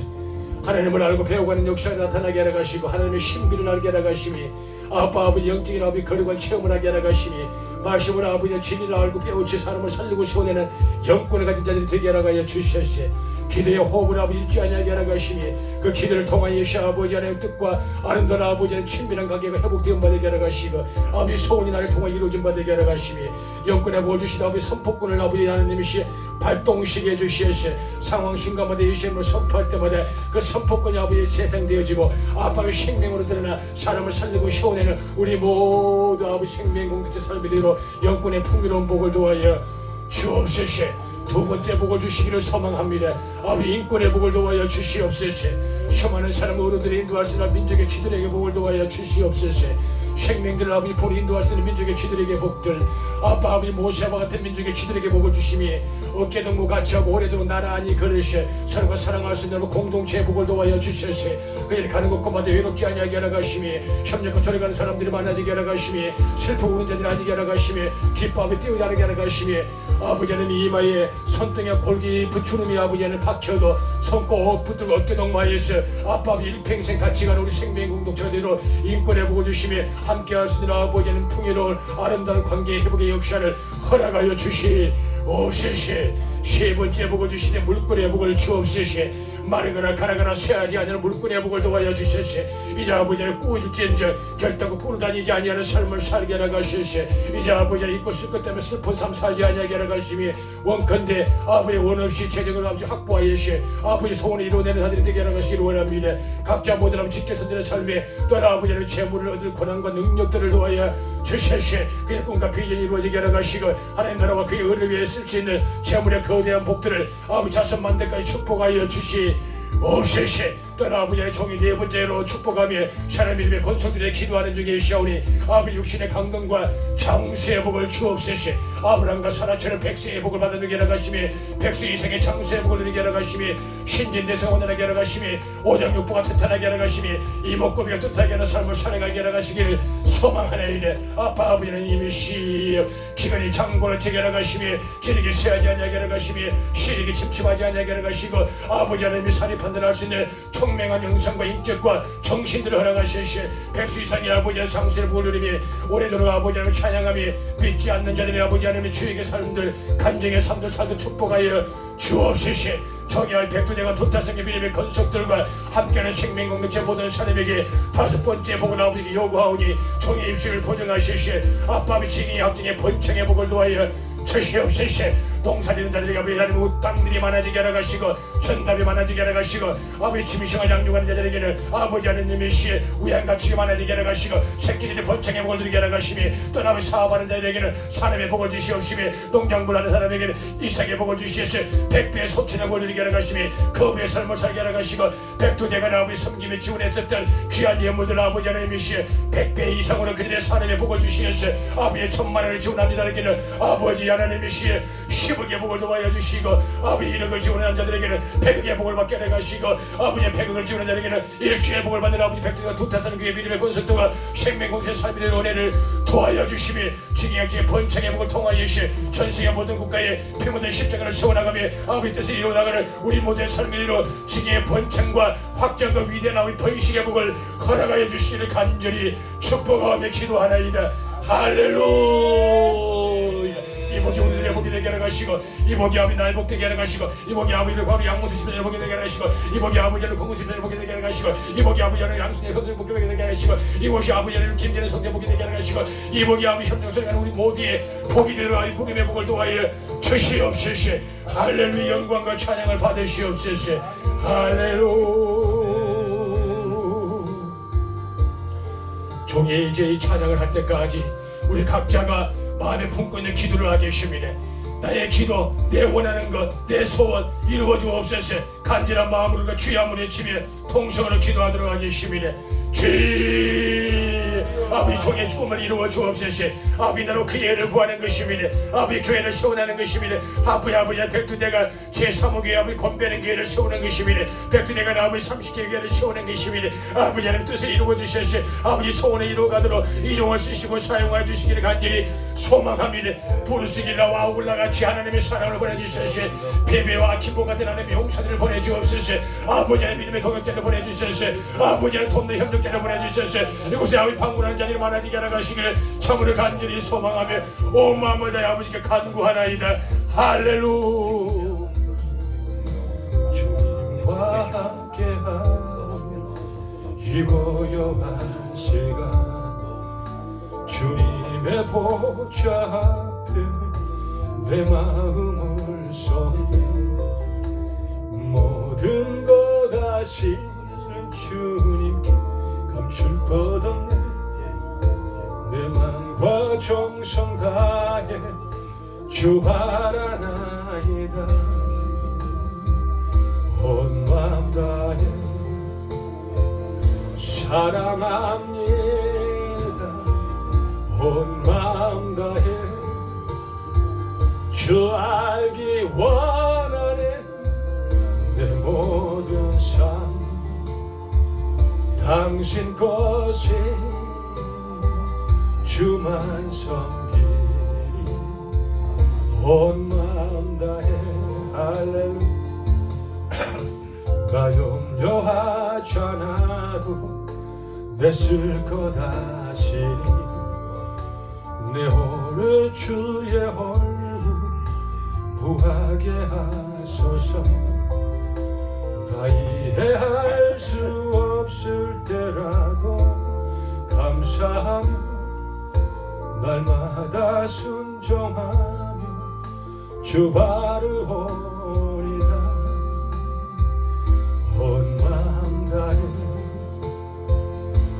하나님을 알고 배워가는 역사를 나타나게 하라 가시고 하나님의 신비를 알게 하라 가시니 아빠 아버지 영적인 아버지 거룩한 체험을 하게 하라 가시니 말씀을 아버지의 진리를 알고 배우치 사람을 살리고 세워내는 영권을 가진 자들이 되게 하라 가여 주셨세. 기도의 호흡을 아버지 잃지 아니하게 하라 가시니 그 기도를 통하여 예수 아버지 하나님의 뜻과 아름다운 아버지 하나님의 친밀한 관계가 회복되어 받게 하라 가시고 아버지 소원이 나를 통하여 이루어진 받게 하라 가시니 영권의 복을 주시다 아버지 선포권을 아버지 하나님이시 발동시게 해주시옵소서. 상황 심각마다 예수님을 선포할 때마다 그 선포권이 아버지 재생되어지고 아빠의 생명으로 드러나 사람을 살리고 세워내는 우리 모두 아버지 생명 공동체 삶이 되도록 영권의 풍요로운 복을 도와여 주옵소서. 두 번째 복을 주시기를 소망합니다. 아버지 인권의 복을 도와여 주시옵소서. 수많은 사람 어른들이 인도할 수 있는 민족의 지도력의 복을 도와여 주시옵소서. 생명들 아버지 보리 인도할 수 있는 민족의 쥐들에게 복들, 아빠 아버지 모세와 같은 민족의 쥐들에게 복을 주심이 어깨 동무 같이 하고 오래도록 나란히 걸으시 서로가 사랑할 수 있는 공동체의 복을 도와여 주시세. 그일 가는 곳곳마다 외롭지 아니하게 하라 가심이 협력과 저리 가는 사람들이 많아지게 하라 가심이 슬퍼 우는 자들이 아니게 하라 가심이 기뻐하며 뛰어나게 하라 가심이 아버지 하나님 이마에 손등에 골기 부추름이 아버지 하나님 박혀도 손꼭 붙들고 어깨 동마에서 아빠 아버지 일평생 같이 가는 우리 생명 공동체대로 인권의 복을 주심이 함께할 수 있는 아버지 하나님 풍요로운 아름다운 관계의 회복의 역사를 허락하여 주시옵소서. 세 번째 복을 주시되 물권의 복을 주옵소서. 마르거나 가라거나 쇠하지 아니하는 물권의 복을 도와여 주소서. 이제 아버지는 꾸어줄지언정 결단코 꾸어다니지 아니하는 삶을 살게 하라 가시오시. 이제 아버지는 잊고 쓸 것 때문에 슬픈 삶 살지 아니하게 하라 가시미 원컨대 아버지 원없이 재정을 아버지 확보하여시 아버지 소원을 이루어내는 자들이 되게 하라 가시기를 원합니다. 각자 모든 지켜서 드는 삶에 또한 아버지는 재물을 얻을 권한과 능력들을 도와여 주소서. 그의 꿈과 비전이 이루어지게 하라 가시고 하나님 나라와 그의 의를 위해 쓸 수 있는 재물의 거대한 복들을 아버지 자손 만대까지 축복하여 주시옵소서. 또한 아버지의 종이 네 번째로 축복하며 사람 믿음의 권속들의 기도하는 중에 시오니 아버지 육신의 강건과 장수의 복을 주옵소서. 아브라함과 사라처럼 백성의 복을 받아들게 하라 가시며 백수 이상의 장수의 복을 누리게 하라 가시며 신진대성 원활하게 하라 가시며 오장육부가 튼튼하게 하라 가시며 이목구비가 뚜렷하게 하는 삶을 살아가게 하라 가시기를 소망하나이다. 아빠 아버지는 이미 기근이 장고를 지게 하라 가시며 지르기 쇠하지 아니하게 하라 가시며 시력이 침침하지 아니하게 하라 가시고 아버지 하나님이 사리 판단할 수 있는 총명한 영상과 인격과 정신들을 허락하시오시. 백수 이상의 아버지의 장수의 복을 누리며 오래도록 아버지 하나님을 찬양하며 믿지 않는 자들의 아버지 하나님의 주에게 삶들 간증의 삶들 살도 축복하여 주옵소서. 정의할 백두대가 도타성의 믿음의 건속들과 함께하는 생명 공동체 모든 사람에게 다섯 번째 복을 아버지께 요구하오니 종의 입술을 보정하시오시. 아빠 미치기 약증의 번창의 복을 도하여 주시옵소서. 농사짓는 자들에게 아버지 하나님 땅들이 많아지게 하라 가시고 전답이 많아지게 하라 가시고 아버지 짐승을 양육하는 자들에게는 아버지 하나님의 시에 우양가축이 많아지게 하라 가시고 새끼들이 번창의 복을 누리게 하라 가시며 또 아버지 사업하는 자들에게는 사람의 복을 주시옵시며 농장물 하는 사람에게는 이삭의 복을 주시옵시며 백배의 소천의 복을 누리게 하라 가시며 거부의 삶을 살게 하라 가시고 백두대가 아버지 섬김에 지원했었던 귀한 예물들 아버지 하나님의 시에 백배 이상으로 그들의 사람의 복을 주시옵시며 아버지의 천만원을 지원하는 자들에게는 아버지 하나님의 시에 10억의 복을 도와여 주시고 아버지 1억을 지원하는 자들에게는 100억의 복을 받게 하여 가시고 아버지의 100억을 지원하는 자들에게는 일주의 복을 받는 아버지 백두가 도타사는 그의 믿음의 권속도가 생명공세 삶의 은혜를 도와여 주시며 징역지의 번창의 복을 통하여 시 전세계 모든 국가에 피 묻은 십자가를 세워나가며 아버지 뜻을 이루어나가는 우리 모두의 삶을 이루어 징역의 번창과 확장과 위대한 아버지 번식의 복을 허락하여 주시기를 간절히 축복하며 기도하나이다. 할렐루야. 이 복이 오늘의 복이 되게 하라 가시고 이 복이 아버지 나의 복 되게 하라 가시고 이 복이 아버지를 바로 양모스 십자의 복이 되게 하라 가시고 이 복이 아버지를 공무스 십자의 복이 되게 하라 가시고 이 복이 아버지를 양순의 선수의 복이 되게 하라 가시고 이 복이 아버지를 김전의 성대 복이 되게 하라 가시고 이 복이 아버지 협력을 가는 우리 모두의 복이 되라 이 부름의 복을 도와여 주시옵소서. 할렐루야. 영광과 찬양을 받으시옵소서. 할렐루야. 종이 이제 이 찬양을 할 때까지 우리 각자가 마음에 품고 있는 기도를 하게 하십니다. 나의 기도, 내 원하는 것, 내 소원 이루어 주옵소서. 간절한 마음으로 주의 한번 외치며 통성으로 기도하도록 하겠습니다. 아버지 종의 꿈을 이루어 주옵소서. 아버지 나로 그 애를 구하는 것입니다. 아버지 교회를 세워나는 것입니다. 아버지 백두대가 제3호교회 아버지 권배하는 교회를 세우는 것입니다. 백두대가 아버지 30개 교회를 세우는 것입니다. 아버지 하나님 뜻을 이루어 주셔서 아버지 소원을 이루어가도록 이종을 쓰시고 사용하여 주시기를 간절히 소망합니다. 부르시기라 와울라 같이 하나님의 사랑을 보내주셔서 베베와 아킴보 같은 하나님의 용사들을 보내주옵소서. 아버지 하나님 믿음의 동역자를 보내주셔서 아버지 하나님 돕는 협력자를 보내주셔서 이곳에 아버지 방문하는 자들이 많아지게 하라 가시기를 참으로 간절히 소망하며 온 마음을 다해 아버지께 간구하나이다. 할렐루야. 주님과 함께하며 이 고요한 시간 주님의 보좌 앞에 내 마음을 쏟네 모든 것 아시는 주님께 감출 것 없네 내 맘과 정성 다해 주 바라나이다 온 맘 다해 사랑합니다 온 마음 다해 주 알기 원하네 내 모든 삶 당신 것이 주만 섬기리 온 마음 다해 할렐루야 나 염려하지 않아도 됐을 거다시니 내 오늘 주의 얼굴 부하게 하소서 다 이해할 수 없을 때라도 감사하며 날마다 순종하며 주 바르오리다 온 마음 다해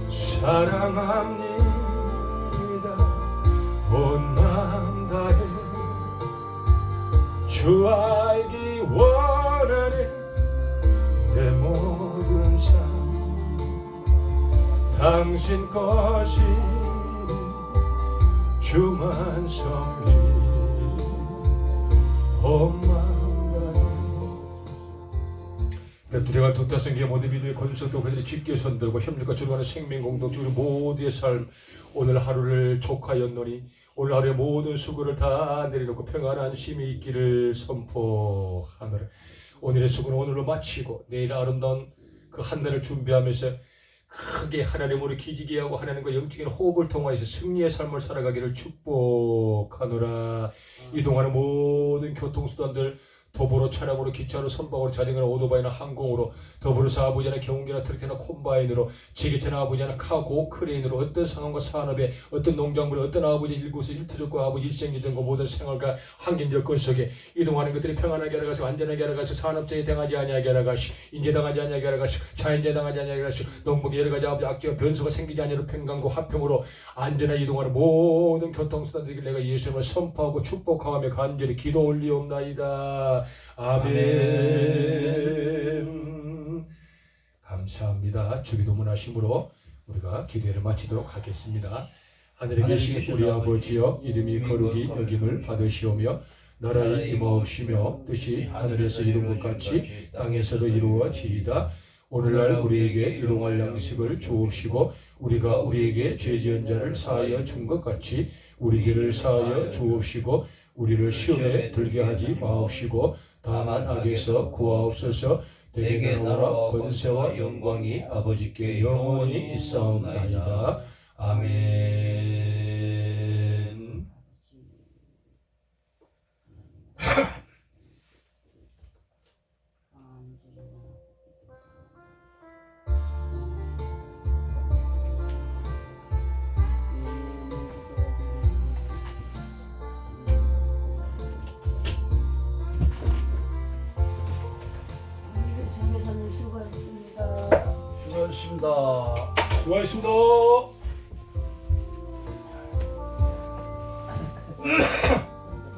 사랑합니다 온 마음 다해 주 알기 원하네 내 모든 삶 당신 것이 주만 섬기리 온 마음 다해 베들레헴 독다성교회 모든 믿음의 권속도 그들이 짙게 손들고 협력과 주로하는 생명 공동체 우리 모두의 삶 오늘 하루를 족하였노니 오늘 하루의 모든 수고를 다 내려놓고 평안한 쉼이 있기를 선포하노라. 오늘의 수고는 오늘로 마치고 내일 아름다운 그 한날을 준비하면서 크게 하나님으로 기지게 하고 하나님과 영적인 호흡을 통하여서 승리의 삶을 살아가기를 축복하노라. 이 동안의 모든 교통수단들 도보로, 차량으로, 기차로, 선박으로, 자전거나 오토바이나 항공으로, 더불어서 아버지나 경운기나 트럭이나 콤바인으로, 지게차나 아버지나 카고, 크레인으로 어떤 상황과 산업에 어떤 농작물에 어떤 아버지 일구수 일투족과 아버지 일생일등과 모든 생활과 환경 여건 속에 이동하는 것들이 평안하게 알아가시고 안전하게 알아가시고 산업재해 당하지 아니하게 알아가시고 인재당하지 아니하게 알아가시고 자연재해 당하지 아니하게 알아가시고 농목에 여러가지 아버지 악재와 변수가 생기지 아니하도록 평강과 화평으로 안전하게 이동하는 모든 교통수단들에게 내가 예수님을 선포하고 축복하며 간절히 기도 올리옵나이다. 아멘. 감사합니다. 주기도문 하심으로 우리가 기도회를 마치도록 하겠습니다. 하늘에 계신 우리 아버지여 이름이 거룩히 여김을 받으시오며 나라의 임하옵시며 뜻이 하늘에서 이룬 것 같이 땅에서도 이루어지이다. 오늘날 우리에게 일용할 양식을 주옵시고 우리가 우리에게 죄 지은 자를 사하여 준 것 같이 우리 죄를 사하여 주옵시고 우리를 시험에 들게 하지 마옵시고 다만 악에서 구하옵소서. 대개 나라와 권세와 영광이 아버지께 영원히 있사옵나이다. 아멘. 수고하셨습니다.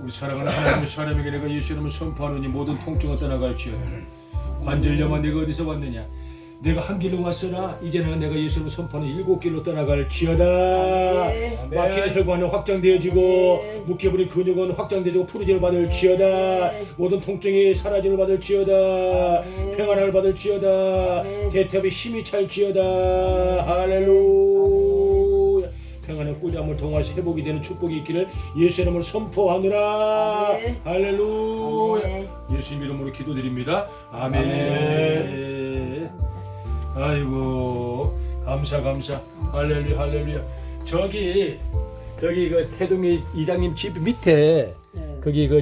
우리 사랑하는 하나님의 사람에게 내가 예수 이름을 선포하노니 모든 통증을 떠나갈지어다. 관절염아 내가 어디서 왔느냐? 내가 한 길로 왔으나 이제는 내가 예수 이름을 선포하는 7길로 떠나갈지어다. 막힌 혈관은 확장되어지고 묶여버린 근육은 확장되어지고 푸르짐을 받을지어다. 모든 통증이 사라짐을 받을지어다. 평안을 받을지어다. 대퇴업의 힘이 찰지어다. 할렐루야. 평안의 꿀잠을 통하여 회복이 되는 축복이 있기를 예수 이름으로 선포하노라. 할렐루야. 예수 이름으로 기도드립니다. 아멘. 아이고 감사. 할렐루야. 저기 그 태동이 이장님 집 밑에 거기 그